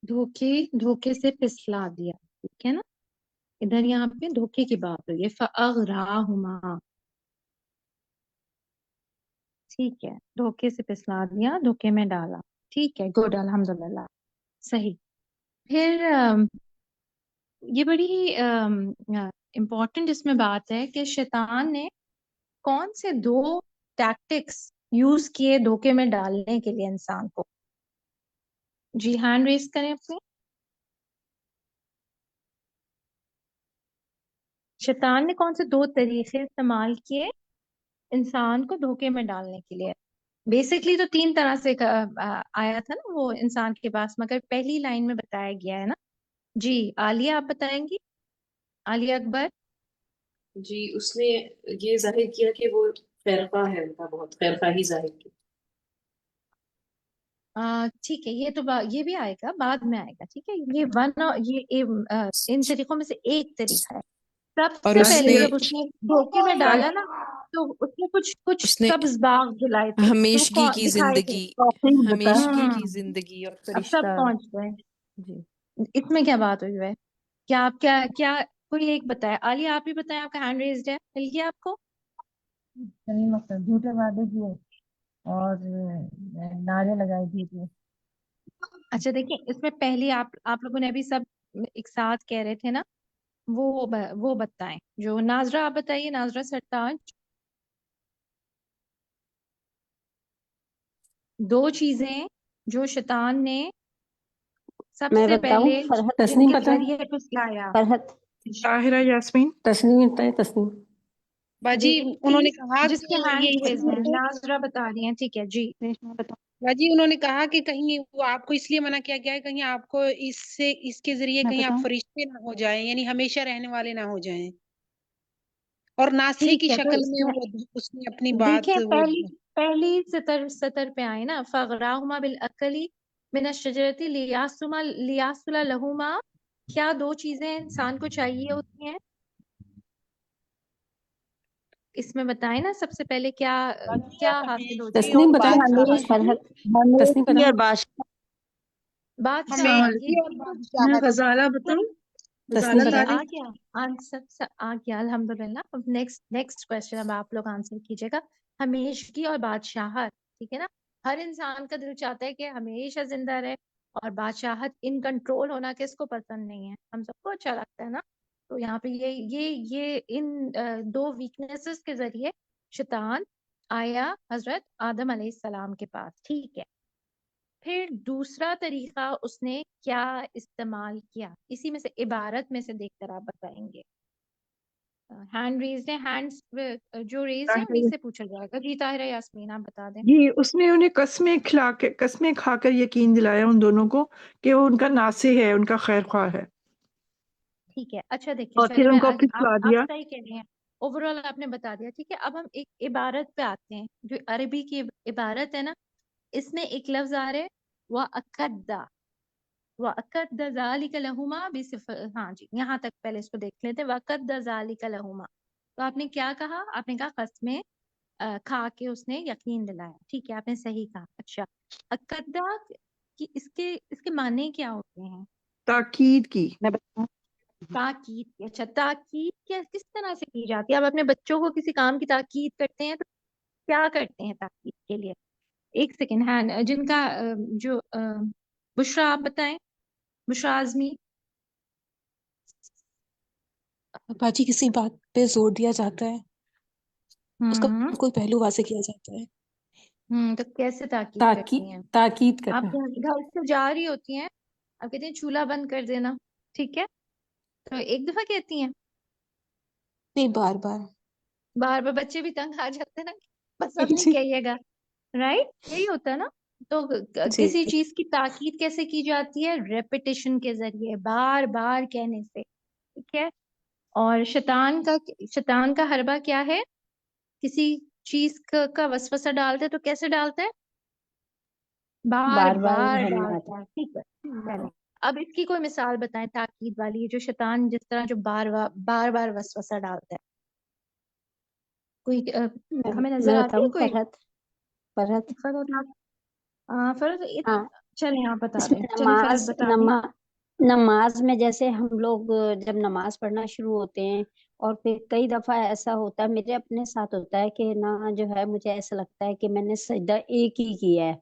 دھوکے سے پھسلا دیا، ٹھیک ہے نا. ادھر یہاں پہ دھوکے کی بات ہوئی ہے، فَأَغْرَاهُمَا، ٹھیک ہے، دھوکے سے پھسلا دیا، دھوکے میں ڈالا. ٹھیک ہے، گڈ، الحمدللہ، صحیح. پھر یہ بڑی ہی امپورٹنٹ اس میں بات ہے کہ شیطان نے کون سے 2 ٹیکٹکس یوز کیے دھوکے میں ڈالنے کے لیے انسان کو. جی، ہینڈ ریز کریں اپنی. شیطان نے کون سے 2 طریقے استعمال کیے انسان کو دھوکے میں ڈالنے کے لیے؟ بیسکلی تو 3 طرح سے آیا تھا نا وہ انسان کے پاس، مگر پہلی لائن میں بتایا گیا ہے نا. جی، عالیہ آپ بتائیں گی، عالیہ اکبر. جی، اس نے یہ ظاہر کیا کہ وہ خیرخواہ ہے، ان کا بہت خیرخواہی ظاہر کی. ٹھیک ہے، یہ تو یہ بھی آئے گا، بعد میں آئے گا. ٹھیک ہے، یہ ان طریقوں میں سے ایک طریقہ ہے. سب اور سے اس پہلے نے جب اس نے دھوکے میں ڈالا نا تو اس نے کچھ اس نے سبز باغ جلائے تھے، ہمیشگی کی دکھائے تھے. زندگی، ہمیشگی کی ہوں، زندگی اور اب سب فرشتہ. پہنچ گئے. جی، اس میں کیا بات ہوئی ہے؟ کیا آپ کیا کوئی ایک بتائے؟ عالیہ آپ ہی بتائیں، آپ کا ہینڈ ریزڈ ہے، مل گیا آپ کو؟ صحیح مقصد جھوٹے وعدے کیے اور نعرے لگائے جھوٹے. اچھا دیکھیں، اس میں پہلی آپ لوگوں نے ابھی سب ایک ساتھ کہہ رہے تھے نا، وہ بتائیں. جو ناظرہ آپ بتائیے، ناظرہ سرتاج. 2 چیزیں جو شیطان نے سب میں سے بتاؤں؟ پہلے فرحت جن تسنیم کے بتائیں. ذریعے پھسلایا. فرحت طاہرہ یاسمین. تسنیم بتائیں، تسنیم. باجی انہوں نے کہا جس کے کہ ہینڈ یہ ریز ہیں، ناظرہ بتا رہی ہیں. ٹھیک ہے جی. باجی انہوں نے کہا کہ کہیں وہ آپ کو اس لیے منع کیا گیا ہے کہیں آپ کو اس کے ذریعے کہیں آپ فرشتے نہ ہو جائیں، یعنی ہمیشہ رہنے والے نہ ہو جائیں، اور ناصحی کی ٹھیک ہے، تو شکل اس میں میں اس نے اپنی بات دیکھیں پہلی سطر پہ آئے نا، فَغْرَاهُمَا بِالْأَكْلِ مِنَ الشَّجَرَةِ لِيَأْكُلَ لَهُمَا. کیا 2 چیزیں انسان کو چاہیے ہوتی ہیں اس میں بتائیں نا. سب سے پہلے کیا حاصل ہوتی ہے؟ تسنیم بتائیں. فرحت تسنیم بتائیں. بادشاہ. میں غزالہ بتاؤں؟ تسنیم غزالہ بتائیں. آ گیا آنسر، آ گیا الحمدللہ. اب نیکسٹ کوشچن اب آپ لوگ آنسر کیجیے گا. ہمیشگی اور بادشاہت، ٹھیک ہے نا. ہر انسان کا دل چاہتا ہے کہ ہمیشہ زندہ رہے، اور بادشاہت ان کنٹرول ہونا کس کو پسند نہیں ہے؟ ہم سب کو اچھا لگتا ہے نا. تو یہاں پہ یہ ان 2 ویکنیسز کے ذریعے شیطان آیا حضرت آدم علیہ السلام کے پاس. ٹھیک ہے، پھر دوسرا طریقہ اس نے کیا استعمال کیا؟ اسی میں سے عبارت میں سے دیکھ کر آپ بتائیں گے. ہینڈ ریز ہے، ہینڈز جو ریز ہے انہیں سے پوچھا جائے گا. جی طاہرہ یاسمین آپ بتا دیں. جی، اس نے انہیں قسمیں کھا کر یقین دلایا ان دونوں کو کہ وہ ان کا ناصح ہے، ان کا خیر خواہ ہے، ٹھیک ہے، اچھا دیکھیں، اور چلے پھر ان میں کو پھسلا آپ دیا. صحیح کہہ رہی ہیں. اوور آل آپ نے بتا دیا. ٹھیک ہے, اب ہم ایک عبارت پہ آتے ہیں جو عربی کی عبارت ہے نا, اس میں ایک لفظ آ رہا ہے وَأَكَدَّ. وَأَكَدَّ ذَلِكَ لَهُمَا بِصِفَةٍ. ہاں جی, یہاں تک پہلے اس کو دیکھ لیتے ہیں. وَأَكَدَّ ذَلِكَ لَهُمَا. تو آپ نے کیا کہا؟ آپ نے کہا قسمیں کھا کے اس نے یقین دلایا. ٹھیک ہے, آپ نے صحیح کہا. اچھا, اکدا کی اس کے معنی کیا ہوتے ہیں؟ تاکید کی. میں بتاؤں. تاکید کی. اچھا, تاکید کس طرح سے کی جاتی ہے؟ اب اپنے بچوں کو کسی کام کی تاکید کرتے ہیں تو کیا کرتے ہیں تاکید کے لیے؟ ایک سیکنڈ, ہینڈ جن کا جو بشرا, آپ بتائیں. بشرا اعظمی. باجی کسی بات پہ زور دیا جاتا ہے, اس کا کوئی پہلو واضح کیا جاتا ہے. تو کیسے تاکید کرتی ہیں؟ تاکید آپ کرنا. گھر سے جا رہی ہوتی ہیں, آپ کہتے ہیں چولہا بند کر دینا. ٹھیک ہے, تو ایک دفعہ کہتی ہیں؟ نہیں, بار بار. بار بار بچے بھی تنگ آ جاتے ہیں نا, بس اب نہیں کہیے گا. رائٹ, یہی ہوتا ہے نا. تو کسی چیز کی تاکید کیسے کی جاتی ہے؟ ریپیٹیشن کے ذریعے, بار بار کہنے سے. ٹھیک ہے, اور شیطان کا حربہ کیا ہے؟ کسی چیز کا وسوسہ ڈالتے تو کیسے ڈالتا ہے؟ بار بار ڈالتا ہے. ٹھیک ہے, چلیں اب اس کی کوئی مثال بتائیں تاکید والی, جو شیطان جس طرح جو بار بار وسوسہ ڈالتا ہے. کوئی ہمیں نظر میں آتی ہے بتاؤں. کوئی؟ فرحت. فرض. ہاں, چلیں آپ بتا اس دیں. میں چلیں فرض بتا دیں. نماز میں جیسے ہم لوگ جب نماز پڑھنا شروع ہوتے ہیں, اور پھر کئی دفعہ ایسا ہوتا ہے, میرے اپنے ساتھ ہوتا ہے کہ نا جو ہے مجھے ایسا لگتا ہے کہ میں نے سجدہ ایک ہی کیا ہے,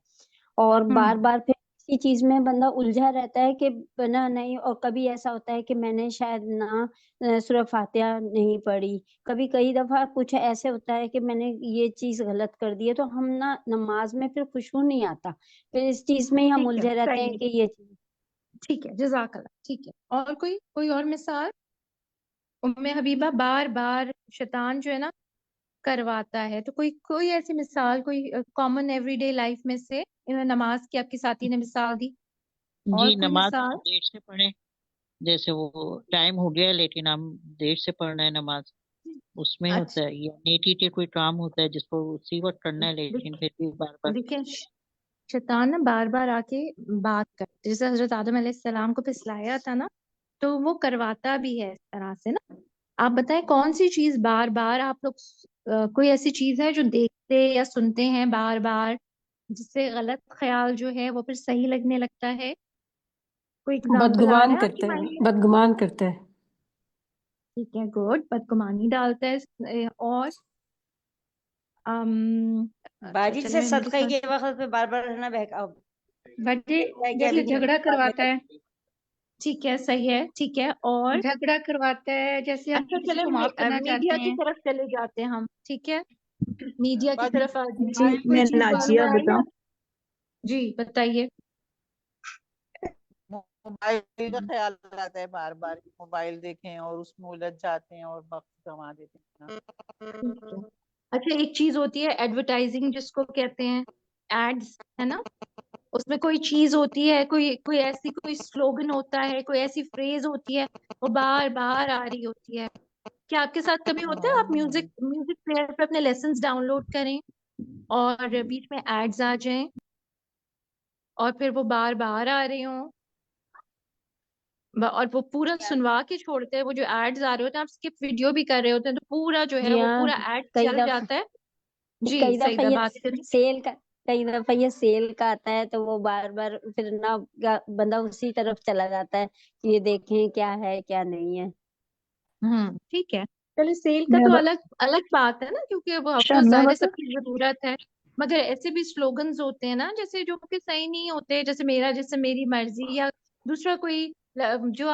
اور بار بار پھر اسی چیز میں بندہ الجھا رہتا ہے کہ بنا نہیں. اور کبھی ایسا ہوتا ہے کہ میں نے شاید نہ سورہ فاتحہ نہیں پڑھی. کبھی کئی دفعہ کچھ ایسے ہوتا ہے کہ میں نے یہ چیز غلط کر دی ہے, تو ہم نا نماز میں پھر خشوع نہیں آتا, پھر اس چیز میں ہی ہم ٹھیک ہے, الجھے رہتے ہیں صحیح. کہ یہ چیز. ٹھیک ہے, جزاک اللہ. ٹھیک ہے, اور کوئی اور مثال؟ ام حبیبہ, بار بار شیطان جو ہے نا کرواتا ہے, تو کوئی ایسی مثال, کوئی کامن ایوری ڈے لائف میں سے نماز کی آپ کی ساتھی نے مثال دی, اور جی, کوئی نماز مثال؟ ہم دیر سے پڑھیں, جیسے وہ ٹائم ہو گیا لیکن ہم دیر سے پڑھ رہے ہیں نماز, اس میں ہوتا ہے. یا نیٹی کوئی کام ہوتا ہے جس کو اسی وقت کرنا ہے لیکن پھر بھی بار بار. دیکھیں, شیطان نا بار بار آ کے بات کرتے, جیسے حضرت آدم علیہ السلام کو پھسلایا تھا نا, تو وہ کرواتا بھی ہے اس طرح سے نا. آپ بتائیں کون سی چیز بار بار آپ لوگ کوئی ایسی چیز ہے جو دیکھتے یا سنتے ہیں بار بار, جس سے غلط خیال جو ہے وہ پھر صحیح لگنے لگتا ہے؟ کوئی اگزامپل آ رہا ہے آپ کی مائنڈ میں؟ بدگمان کرتے ہیں. ٹھیک ہے, گڈ. بدگمانی ڈالتا ہے. اور باجی چلیں سے میں صدقہ کے وقت پہ بار بار رہنا بہکاؤ. جیسے جھگڑا کرواتا ہے. ٹھیک ہے, صحیح ہے. ٹھیک ہے, اور جھگڑا کرواتا ہے, جیسے ہم اچھا کسی چلے کو معاف کرنا میڈیا چاہتے کی ہیں. طرف چلے جاتے ہیں ہم. ٹھیک ہے, میڈیا کی باجی طرف آ جائیں. جی, کوئی میں چیز بار ناجیہ بار, بتاؤں. جی بتائیے. موبائل کا خیال آتا ہے بار بار, موبائل دیکھیں اور اس میں الجھ جاتے ہیں اور وقت گنوا دیتے ہیں. اچھا, ایک چیز ہوتی ہے ایڈورٹائزنگ جس کو کہتے ہیں, ایڈز ہے نا, اس میں کوئی چیز ہوتی ہے, کوئی ایسی کوئی سلوگن ہوتا ہے, کوئی ایسی فریز ہوتی ہے, وہ بار بار آ رہی ہوتی ہے. کیا آپ کے ساتھ کبھی ہوتا ہے آپ میوزک پلیئر پہ اپنے لیسنس ڈاؤن لوڈ کریں اور بیچ میں ایڈز آ جائیں اور پھر وہ بار بار آ رہے ہوں, اور وہ پورا سنوا کے چھوڑتے ہیں؟ وہ جو ایڈز آ رہے ہوتے ہیں, آپ اسکپ ویڈیو بھی کر رہے ہوتے ہیں تو پورا جو ہے جی وہ ہاں, پورا ایڈ کئی چل دفعہ جاتا ہے. جی کئی صحیح دفعہ بات یہ کری. کئی دفعہ یہ سیل کا آتا ہے, تو وہ بار بار پھر نہ بندہ اسی طرف چلا جاتا ہے کہ یہ دیکھیں کیا ہے کیا نہیں ہے. ٹھیک ہے, چلے سیل کا میں تو الگ بات ہے نا, کیونکہ وہ اچھا, افسوس میں ظاہر ہے بتا سب کی ضرورت ہے, مگر ایسے بھی سلوگنز ہوتے ہیں نا جیسے جو کہ صحیح نہیں ہوتے, جیسے میری مرضی, یا دوسرا کوئی جو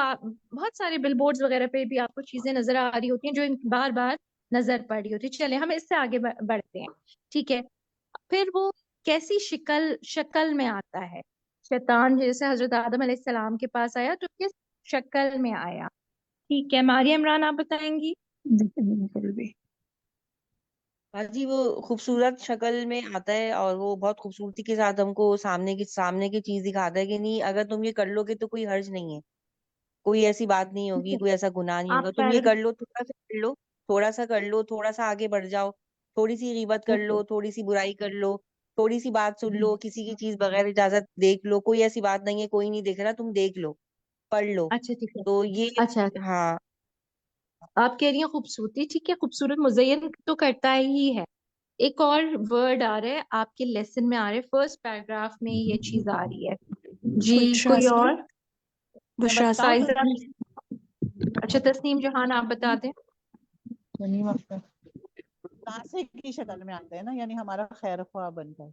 بہت سارے بل بورڈز وغیرہ پہ بھی آپ کو چیزیں نظر آ رہی ہوتی ہیں جو بار بار نظر پڑ رہی ہوتی ہے. چلے ہم اس سے آگے بڑھتے ہیں. ٹھیک ہے, پھر وہ کیسی شکل میں آتا ہے شیطان؟ جیسے حضرت آدم علیہ السلام کے پاس آیا تو کس شکل میں آیا؟ ٹھیک ہے, ماریہ عمران آپ بتائیں گی. باجی وہ خوبصورت شکل میں آتا ہے, اور وہ بہت خوبصورتی کے ساتھ ہم کو سامنے کی چیز دکھاتا ہے کہ نہیں, اگر تم یہ کر لو گے تو کوئی حرج نہیں ہے, کوئی ایسی بات نہیں ہوگی, کوئی ایسا گناہ نہیں ہوگا, آپ تم یہ کر لو, تھوڑا سا کر لو, تھوڑا سا کر لو، تھوڑا سا آگے بڑھ جاؤ، تھوڑی سی غیبت کر لو، تھوڑی سی برائی کر لو، تھوڑی سی بات سن لو، کسی کی چیز بغیر اجازت دیکھ لو، کوئی ایسی بات نہیں ہے کوئی نہیں دیکھ رہا، تم دیکھ لو، پڑھ لو. اچھا ٹھیک ہے. تو یہ اچھا ہاں آپ کہہ رہی ہیں خوبصورتی، ٹھیک ہے، خوبصورت مزین تو کرتا ہی ہے. ایک اور ورڈ آ رہا ہے آپ کے لیسن میں، آ رہے فرسٹ پیراگراف میں یہ چیز آ رہی ہے. جی بشرا کوئی اور بشرا بتاؤ؟ اچھا تسنیم جہان آپ بتا دیں. تسنیم اختر ناصح کی شکل میں آتا ہے نا، یعنی ہمارا خیر خواہ بن کر.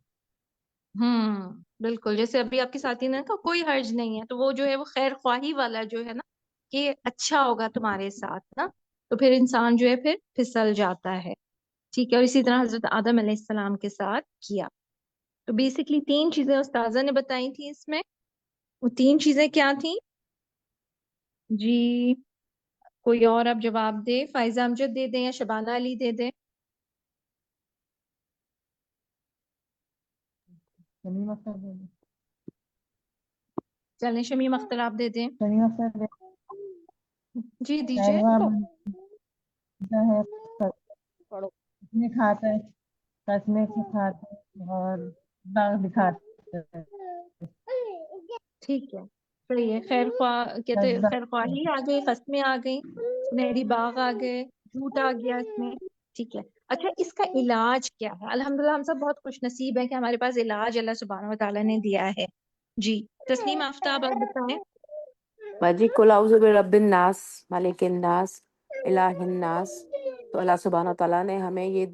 بالکل، جیسے ابھی آپ کے ساتھی نے کہا کوئی حرج نہیں ہے، تو وہ جو ہے وہ خیر خواہی والا جو ہے نا کہ اچھا ہوگا تمہارے ساتھ نا، تو پھر انسان جو ہے پھر پھسل جاتا ہے. ٹھیک ہے، اور اسی طرح حضرت آدم علیہ السلام کے ساتھ کیا. تو بیسکلی 3 چیزیں استاذہ نے بتائی تھی اس میں. وہ 3 چیزیں کیا تھیں؟ جی کوئی اور اب جواب دے، فائزہ امجد دے دیں یا شبانہ علی دے دیں. شمیم اختر دے دیں. چلیں شمیم اختر آپ دے دیں. شمیم اختر دے جی دیجیے. ہے اس میں کھاتا ہے، قسمیں کھاتا ہے اور باغ دکھاتا ہے. ٹھیک ہے صحیح ہے. خیر خواہ کہتے خیر خواہی آ گئی، قسمیں آ گئی، سنہری باغ آ گئے، جھوٹ آ گیا اس میں. ٹھیک ہے. اچھا اس کا علاج کیا ہے؟ الحمدللہ ہم سب بہت خوش نصیب ہیں کہ ہمارے پاس علاج اللہ سبحانہ و تعالیٰ نے دیا ہے. جی تسنیم آفتاب آپ بتائیں. باجی قل اعوذ برب الناس ملک الناس الہ الناس. تو اللہ سبحانہ و تعالیٰ نے ہمیں یہ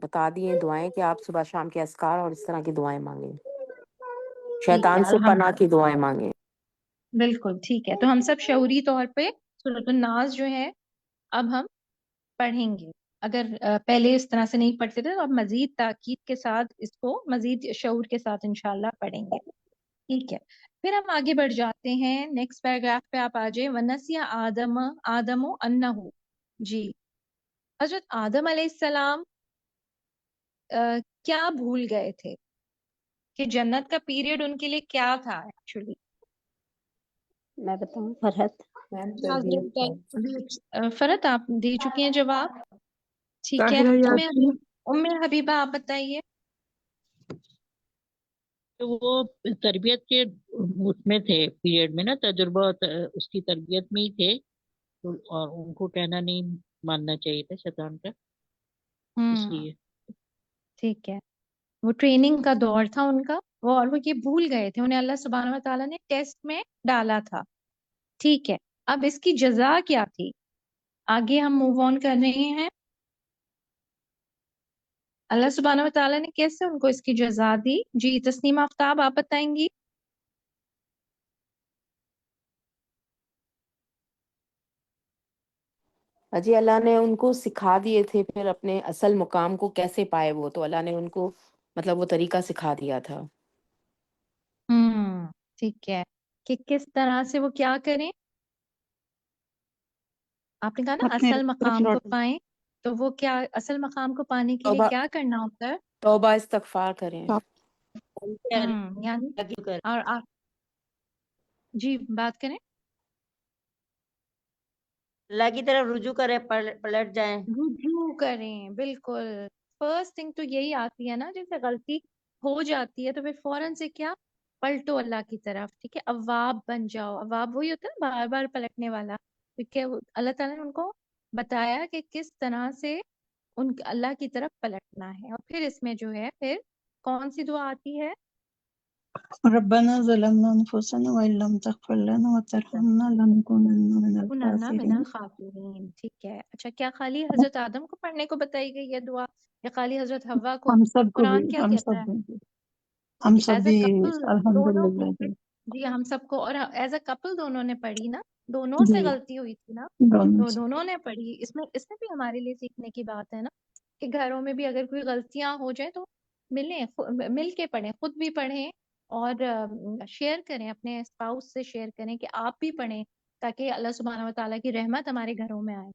بتا دی ہیں دعائیں کہ آپ صبح شام کے اذکار اور اس طرح کی دعائیں مانگیں، ٹھیک ہے شیطان سے پناہ الحمد کی دعائیں مانگیں. بالکل ٹھیک ہے. تو ہم سب شعوری طور پہ سورۃ الناس جو ہے اب ہم پڑھیں گے. اگر پہلے اس طرح سے نہیں پڑھتے تھے تو اب مزید تاکید کے ساتھ اس کو مزید شعور کے ساتھ انشاءاللہ پڑھیں گے. ٹھیک ہے. پھر ہم آگے بڑھ جاتے ہیں نیکسٹ پیراگراف پہ. آپ آ جائیں. وَنَسِیَ آدم أَنَّهُ. جی حضرت آدم علیہ السلام کیا بھول گئے تھے کہ جنت کا پیریڈ ان کے لیے کیا تھا ایکچولی؟ میں بتاؤں فرحت؟ فرحت آپ دے چکی ہیں جواب. ٹھیک ہے. طاہرہ یاسین. ام حبیبہ آپ بتائیے. تو وہ تربیت کے اس میں تھے، پیریڈ میں نا، تجربہ اس کی تربیت میں ہی تھے، اور ان کو کہنا نہیں ماننا چاہیے تھا شیطان کا، اس لیے. ٹھیک ہے. وہ ٹریننگ کا دور تھا ان کا، اور وہ یہ بھول گئے تھے، انہیں اللہ سبحانہ و تعالیٰ نے ٹیسٹ میں ڈالا تھا. ٹھیک ہے. اب اس کی جزا کیا تھی؟ آگے ہم موو آن کر رہے ہیں. اللہ سبحانہ و تعالیٰ نے کیسے ان کو اس کی جزا دی؟ جی تسنیم آفتاب آپ بتائیں گی. جی اللہ نے ان کو سکھا دیے تھے پھر اپنے اصل مقام کو کیسے پائے وہ، تو اللہ نے ان کو مطلب وہ طریقہ سکھا دیا تھا. ٹھیک ہے. کہ کس طرح سے وہ کیا کریں؟ آپ نے کہا نا اپنے اصل رب کی طرف مقام کو لوٹیں۔ پائیں، تو وہ کیا اصل مقام کو پانے کے لیے توبہ کیا کرنا ہوتا ہے؟ توبہ استغفار کریں. یعنی اور جی بات کریں. اللہ کی طرف رجوع کرے، پلٹ جائیں. رجوع کریں. بالکل فرسٹ تھنگ تو یہی آتی ہے نا، جیسے غلطی ہو جاتی ہے تو پھر فوراً سے کیا، پلٹو اللہ کی طرف. ٹھیک ہے. اواب بن جاؤ. اواب وہی ہوتا ہے نا بار بار پلٹنے والا. کیونکہ اللہ تعالیٰ نے ان کو بتایا کہ کس طرح سے ان اللہ کی طرف پلٹنا ہے. اور پھر اس میں جو ہے پھر کون سی دعا آتی ہے؟ ربنا ظلمنا انفسنا وان لم تغفر لنا وترحمنا لنكونن من کننا من الخاسرین. الخاسرین. ٹھیک ہے. اچھا کیا خالی حضرت آدم کو پڑھنے کو بتائی گئی ہے دعا یا خالی حضرت حوا کو؟ ہم سب کو بھی، قرآن کیا ہم کہتا سب ہے؟ بھی، ہم سب ایز اے بھی کپل دونوں کو. الحمدللہ جی ہم سب کو، اور ایز اے کپل دونوں نے پڑھی نا، دونوں سے جی غلطی ہوئی تھی نا، دونوں تو سے. دونوں نے پڑھی. اس میں بھی ہمارے لیے سیکھنے کی بات ہے نا کہ گھروں میں بھی اگر کوئی غلطیاں ہو جائیں تو مل کے پڑھیں، خود بھی پڑھیں اور شیئر کریں، اپنے اسپاؤس سے شیئر کریں کہ آپ بھی پڑھیں، تاکہ اللہ سبحانہ و تعالیٰ کی رحمت ہمارے گھروں میں آئے.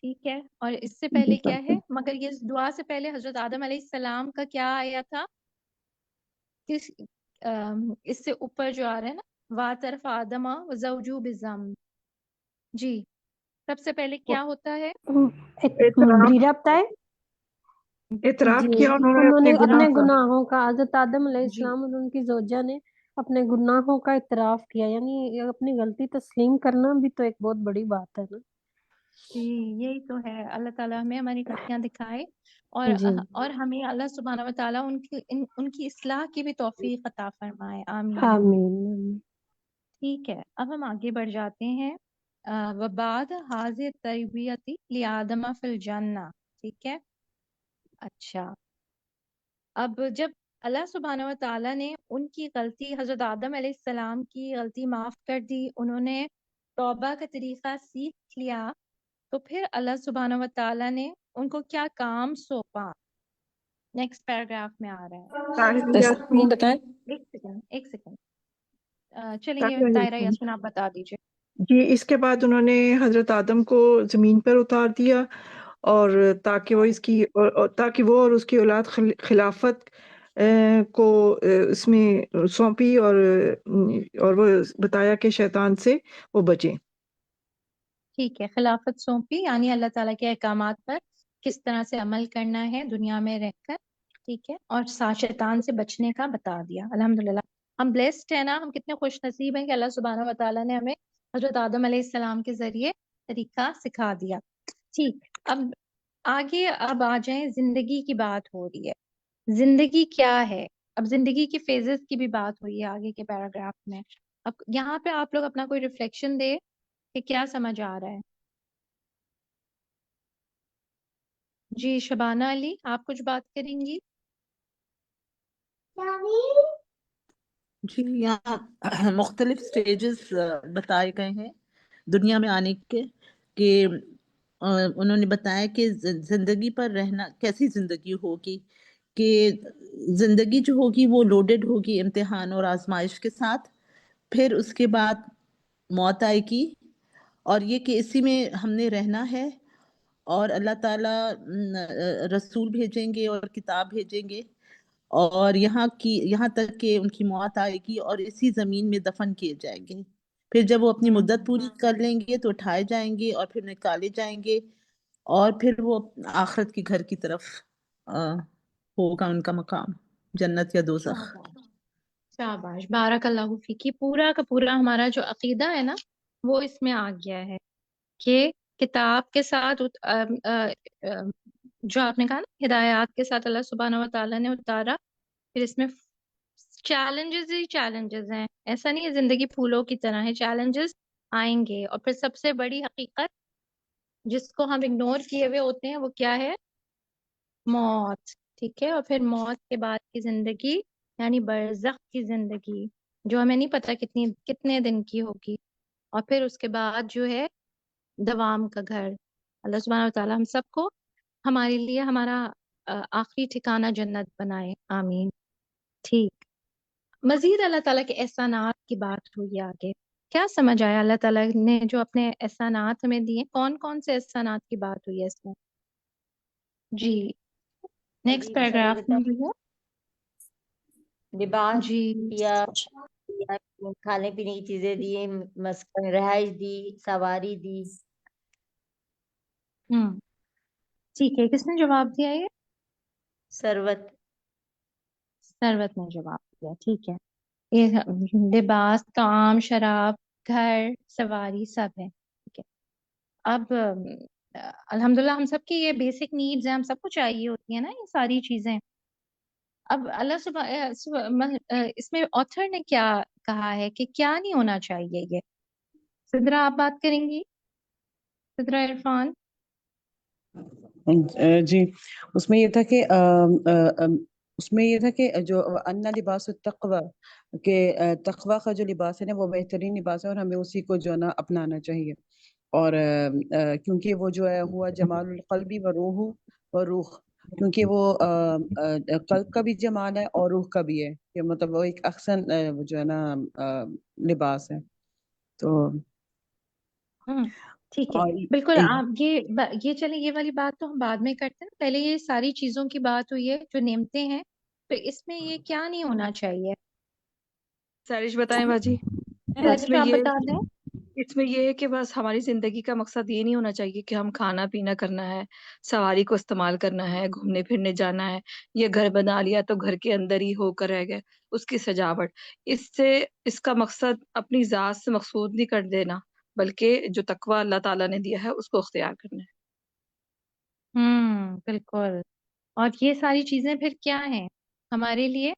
ٹھیک ہے. اور اس سے پہلے کیا ہے، مگر یہ دعا سے پہلے حضرت آدم علیہ السلام کا کیا آیا تھا؟ کس اس سے اوپر جو آ رہا ہے نا، وا طرف آدم و زوجو بزم. جی سب سے پہلے کیا ہوتا ہے؟ اعتراف بریرہ بتائے اعتراف جی کیا انہوں انہوں نے نے اپنے گناہ اپنے کا. گناہوں کا، حضرت آدم علیہ جی السلام اور ان کی زوجہ نے اپنے گناہوں کا اعتراف کیا، یعنی اپنی غلطی تسلیم کرنا بھی تو ایک بہت بڑی بات ہے نا. جی یہی تو ہے، اللہ تعالیٰ ہمیں ہماری غلطیاں دکھائے اور جی اور ہمیں اللہ سبحانہ و تعالیٰ ان کی اصلاح کی بھی توفیق عطا فرمائے، آمین۔ آمین۔ ٹھیک ہے، اب ہم آگے بڑھ جاتے ہیں۔ وبعد حاضر تربیتی لآدم فی الجنہ، ٹھیک ہے۔ اچھا، اب جب اللہ سبحانہ و تعالیٰ نے ان کی غلطی، حضرت آدم علیہ السلام کی غلطی معاف کر دی، انہوں نے توبہ کا طریقہ سیکھ لیا، تو پھر اللہ سبحانہ و تعالیٰ نے ان کو کیا کام سونپا؟ نیکسٹ پیراگراف میں آ رہا ہے۔ طاہر یاسمین بتائیں۔ ایک سیکنڈ چلیے طاہر طاہرہ یاسمین یاسمین آپ بتا دیجیے۔ جی، اس کے بعد انہوں نے حضرت آدم کو زمین پر اتار دیا اور تاکہ وہ تاکہ وہ اور اس کی اولاد خلافت کو اس میں سونپی اور وہ بتایا کہ شیطان سے وہ بچیں۔ ٹھیک ہے، خلافت سونپی یعنی اللہ تعالیٰ کے احکامات پر کس طرح سے عمل کرنا ہے دنیا میں رہ کر، ٹھیک ہے، اور شیطان سے بچنے کا بتا دیا۔ الحمدللہ ہم بلیسڈ ہیں نا، ہم کتنے خوش نصیب ہیں کہ اللہ سبحانہ و تعالیٰ نے ہمیں حضرت آدم علیہ السلام کے ذریعے طریقہ سکھا دیا۔ ٹھیک، اب آگے اب آ جائیں، زندگی کی بات ہو رہی ہے۔ زندگی کیا ہے؟ اب زندگی کی فیزز کی بھی بات ہوئی ہے آگے کے پیراگراف میں۔ اب یہاں پہ آپ لوگ اپنا کوئی ریفلیکشن دے کہ کیا سمجھ آ رہا ہے۔ جی شبانہ علی، آپ کچھ بات کریں گی؟ جی، یہاں مختلف سٹیجز بتائے گئے ہیں دنیا میں آنے کے، کہ انہوں نے بتایا کہ زندگی پر رہنا کیسی زندگی ہوگی، کہ زندگی جو ہوگی وہ لوڈڈ ہوگی امتحان اور آزمائش کے ساتھ، پھر اس کے بعد موت آئے گی، اور یہ کہ اسی میں ہم نے رہنا ہے، اور اللہ تعالیٰ رسول بھیجیں گے اور کتاب بھیجیں گے، اور یہاں تک کہ ان کی موت آئے گی اور اسی زمین میں دفن کیے جائیں گے۔ پھر جب وہ اپنی مدت پوری کر لیں گے تو اٹھائے جائیں گے اور پھر نکالے جائیں گے، اور پھر وہ آخرت کے گھر کی طرف ہوگا ان کا مقام، جنت یا دوزخ۔ شاباش، بارک اللہ فیکی۔ پورا کا پورا ہمارا جو عقیدہ ہے نا وہ اس میں آ گیا ہے کہ کتاب کے ساتھ جو آپ نے کہا نا ہدایات کے ساتھ اللہ سبحانہ و تعالیٰ نے اتارا، پھر اس میں چیلنجز ہی چیلنجز ہیں، ایسا نہیں ہے زندگی پھولوں کی طرح ہے، چیلنجز آئیں گے، اور پھر سب سے بڑی حقیقت جس کو ہم اگنور کیے ہوئے ہوتے ہیں وہ کیا ہے؟ موت، ٹھیک ہے۔ اور پھر موت کے بعد کی زندگی یعنی برزخ کی زندگی، جو ہمیں نہیں پتا کتنے دن کی ہوگی، اور پھر اس کے بعد جو ہے دوام کا گھر۔ اللہ سبحانہ و تعالیٰ ہم سب کو ہمارے لیے ہمارا آخری ٹھکانہ جنت بنائے، آمین۔ ٹھیک، مزید اللہ تعالیٰ کے احسانات کی بات ہوئی آگے۔ کیا سمجھ آیا اللہ تعالیٰ نے جو اپنے احسانات ہمیں دیے؟ کون کون سے احسانات کی بات ہوئی ہے اس میں؟ جی نیکسٹ پیراگراف میں بھی ہے۔ لباس جی یا کھانے پینے کی چیزیں دی، مسکن رہائش دی، سواری دی۔ ٹھیک ہے، کس نے جواب دیا؟ یہ ثروت ثروت نے جواب دیا، ٹھیک ہے۔ یہ لباس، طعام، شراب، گھر، سواری سب ہے، ٹھیک ہے۔ اب الحمدللہ ہم سب کی یہ بیسک نیڈز ہیں، ہم سب کو چاہیے ہوتی ہیں نا یہ ساری چیزیں۔ اب اللہ اس میں آتھر نے کیا کہا ہے کہ کیا نہیں ہونا چاہیے؟ یہ سدرا آپ بات کریں گی؟ سدرا عرفان۔ جی، اس میں یہ تھا کہ جو ان لباس التقوی، کہ تقوی کا جو لباس ہے نا وہ بہترین لباس ہے، اور ہمیں اسی کو جو ہے نا اپنانا چاہیے، اور کیونکہ وہ جو ہے ہوا جمال القلبی و روح، کیونکہ وہ قلب کا بھی جمال ہے اور روح کا بھی ہے، کہ مطلب وہ ایک احسن جو ہے نا لباس ہے۔ تو ٹھیک ہے، بالکل۔ آپ یہ چلیں، یہ والی بات تو ہم بعد میں کرتے ہیں، پہلے یہ ساری چیزوں کی بات ہوئی ہے جو نعمتیں ہیں، تو اس میں یہ کیا نہیں ہونا چاہیے؟ سارش بتائیں باجی۔ اس سارش میں آپ یہ بتا دیں۔ اس میں یہ ہے کہ بس ہماری زندگی کا مقصد یہ نہیں ہونا چاہیے کہ ہم کھانا پینا کرنا ہے، سواری کو استعمال کرنا ہے، گھومنے پھرنے جانا ہے، یہ گھر بنا لیا تو گھر کے اندر ہی ہو کر رہ گئے، اس کی سجاوٹ۔ اس سے اس کا مقصد اپنی ذات سے مقصود نہیں کر دینا، بلکہ جو تقوی اللہ تعالیٰ نے دیا ہے اس کو اختیار کرنا ہے۔ بالکل۔ اور یہ ساری چیزیں پھر کیا ہیں ہمارے لیے؟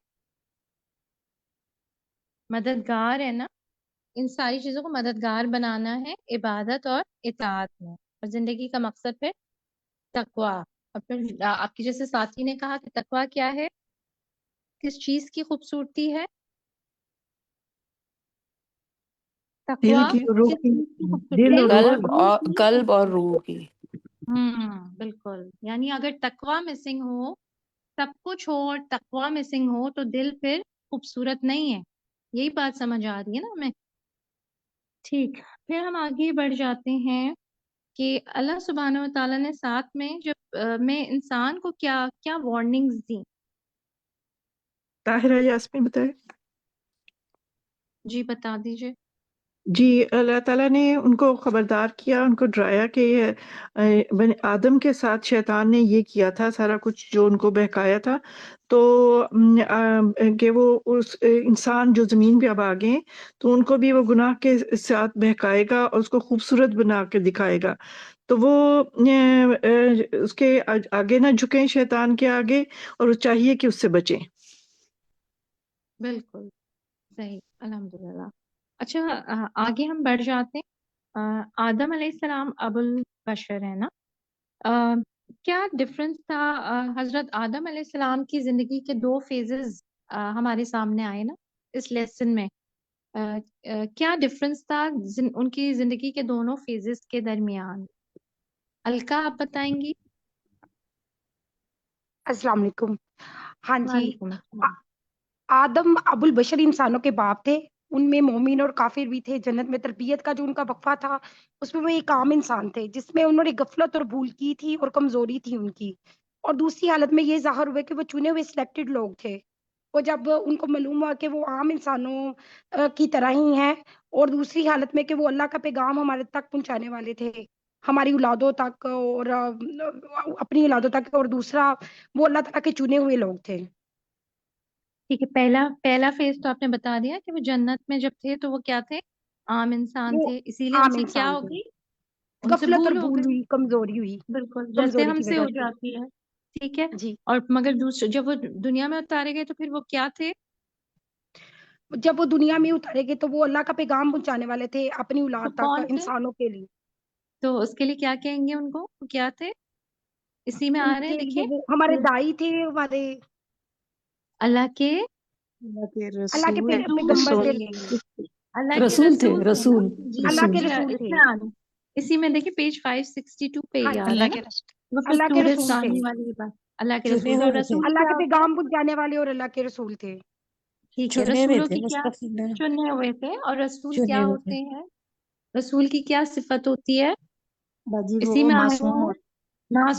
مددگار ہے نا، ان ساری چیزوں کو مددگار بنانا ہے عبادت اور اطاعت میں، اور زندگی کا مقصد پھر تقوی۔ اور پھر آپ کی جیسے ساتھی نے کہا کہ تقوی کیا ہے، کس چیز کی خوبصورتی ہے؟ دل تقوی کی، روح کس کی، چیز کی خوبصورتی؟ دل اور روح کی۔ قلب اور روح کی۔ بالکل، یعنی اگر تقوی مسنگ ہو، سب کچھ ہو اور تقوی مسنگ ہو تو دل پھر خوبصورت نہیں ہے۔ یہی بات سمجھ آ رہی ہے نا ہمیں؟ ٹھیک، پھر ہم آگے بڑھ جاتے ہیں کہ اللہ سبحانہ و تعالیٰ نے ساتھ میں جب میں انسان کو کیا کیا وارننگز دی؟ طاہرہ یاسمین بتائے۔ جی بتا دیجئے۔ جی، اللہ تعالیٰ نے ان کو خبردار کیا، ان کو ڈرایا کہ بنی آدم کے ساتھ شیطان نے یہ کیا تھا، سارا کچھ جو ان کو بہکایا تھا، تو کہ وہ اس انسان جو زمین پہ اب آ گئے تو ان کو بھی وہ گناہ کے ساتھ بہکائے گا اور اس کو خوبصورت بنا کے دکھائے گا، تو وہ اس کے آگے نہ جھکیں شیطان کے آگے، اور وہ چاہیے کہ اس سے بچیں۔ بالکل صحیح، الحمدللہ۔ اچھا، آگے ہم بڑھ جاتے ہیں۔ آدم علیہ السلام ابو البشر ہے نا، کیا ڈفرنس تھا؟ حضرت آدم علیہ السلام کی زندگی کے دو فیزز ہمارے سامنے آئے نا اس لیسن میں، کیا ڈفرنس تھا ان کی زندگی کے دونوں فیزز کے درمیان؟ الکا آپ بتائیں گی؟ السلام علیکم۔ ہاں جی، وعلیکم السلام۔ آدم ابو البشر انسانوں کے باپ تھے، ان میں مومن اور کافر بھی تھے۔ جنت میں تربیت کا جو ان کا وقفہ تھا اس میں وہ ایک عام انسان تھے، جس میں انہوں نے غفلت اور بھول کی تھی اور کمزوری تھی ان کی، اور دوسری حالت میں یہ ظاہر ہوئے کہ وہ چنے ہوئے سلیکٹڈ لوگ تھے۔ وہ جب ان کو معلوم ہوا کہ وہ عام انسانوں کی طرح ہی ہیں، اور دوسری حالت میں کہ وہ اللہ کا پیغام ہمارے تک پہنچانے والے تھے، ہماری اولادوں تک اور اپنی اولادوں تک، اور دوسرا وہ اللہ تعالیٰ کے چنے ہوئے لوگ تھے۔ ٹھیک ہے، پہلا فیز تو آپ نے بتا دیا کہ وہ جنت میں جب تھے تو وہ کیا تھے؟ عام انسان وہ تھے، اسی لیے ان عام سے کیا انسان ہو تھے، گئی؟ ان سے غفلت اور بھول ہو بھول گئی۔ ہوئی، کمزوری ہوئی، بالکل جیسے کمزوری ہم کی سے وجہ ہو سے۔ جاتی ہے، ٹھیک ہے۔ جی، اور مگر دوسرے جب وہ دنیا میں اتارے گئے تو پھر وہ کیا تھے؟ جب وہ دنیا میں اتارے گئے تو وہ اللہ کا پیغام پہنچانے والے تھے اپنی تو اولاد تک، کون تھے؟ انسانوں کے لیے۔ تو اس کے لیے کیا کہیں گے ان کو؟ وہ کیا تھے؟ اسی میں ان آ رہے ہیں، کے لیے دیکھیں، وہ ہمارے دائی تھے، ہمارے اللہ کے اللہ کے رسول پیغمبر تھے، تھے، اللہ کے رسول تھے، رسول تھے نا؟ رسول جی اللہ رسول کے اچھا، رسول اس تھے۔ میں آ رہے ہیں۔ اسی میں دیکھیں پیج 562 پہ ہاں یہ آ جی، رہا ہے نا، وہ پھر اللہ کے سورج رسول تھے، چاندنی والی بات، اللہ کے چنے رسول۔ اور ہوئے تھے، رسول اللہ کیا کے ہوتا ہے؟ پیغام پہنچانے والے اور اللہ کے رسول تھے۔ ٹھیک ہے، چنے ہوئے رسولوں تھے کی کیا؟ مستقل، چنے ہوئے تھے۔ اور رسول چنے کیا ہوئے تھے ہوتے ہیں؟ رسول کی کیا صفت ہوتی ہے؟ باجی، اسی وہ میں آ معصوم رہا ہے، ہوتے،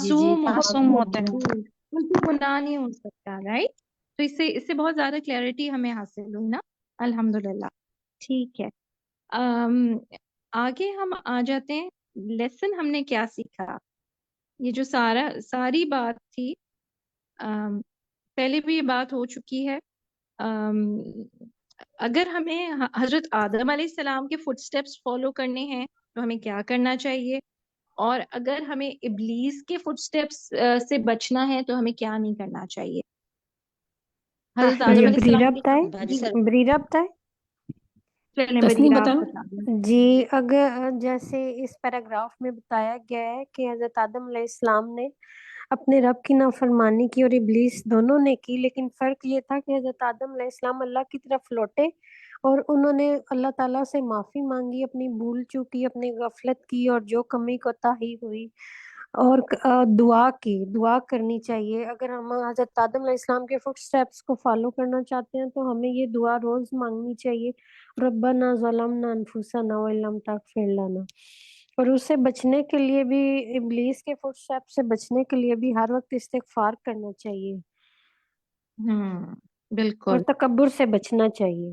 جی جی معصوم ہوتے معصوم ہیں، ہوتے ہیں۔ جی، ان سے گناہ نہیں ہو سکتا، رائٹ؟ تو اس سے بہت زیادہ کلیئرٹی ہمیں حاصل ہوئی نا، الحمدللہ۔ ٹھیک ہے، آگے ہم آ جاتے ہیں، لیسن ہم نے کیا سیکھا؟ یہ جو ساری بات تھی، پہلے بھی یہ بات ہو چکی ہے۔ اگر ہمیں حضرت آدم علیہ السلام کے فٹ سٹیپس فالو کرنے ہیں تو ہمیں کیا کرنا چاہیے، اور اگر ہمیں ابلیس کے فٹ سٹیپس سے بچنا ہے تو ہمیں کیا نہیں کرنا چاہیے؟ حضرت طاہرہ جی آدم یہ علیہ بریرہ السلام بتائے، کے جی بریرہ بتائے۔ چلیں تسنیم بریرہ آپ بتانا۔ بتا دیں۔ جی، اگر جیسے اس پیراگراف میں بتایا گیا ہے کہ حضرت آدم علیہ السلام نے اپنے رب کی نافرمانی کی اور ابلیس دونوں نے کی، لیکن فرق یہ تھا کہ حضرت آدم علیہ السلام اللہ کی طرف لوٹے اور انہوں نے اللہ تعالیٰ سے معافی مانگی، اپنی بھول چوکی، اپنی غفلت کی، اور جو کمی کوتاہی ہوئی، اور دعا کرنی چاہیے۔ اگر ہم حضرت آدم علیہ السلام کے فٹ سٹیپس کو فالو کرنا چاہتے ہیں تو ہمیں یہ دعا روز مانگنی چاہیے، ربنا ظلمنا انفسنا وان لم تغفر لنا۔ اور اس سے بچنے کے لیے بھی، ابلیس کے فٹ سٹیپ سے بچنے کے لیے بھی ہر وقت استغفار کرنا چاہیے اور بالکل تکبر سے بچنا چاہیے۔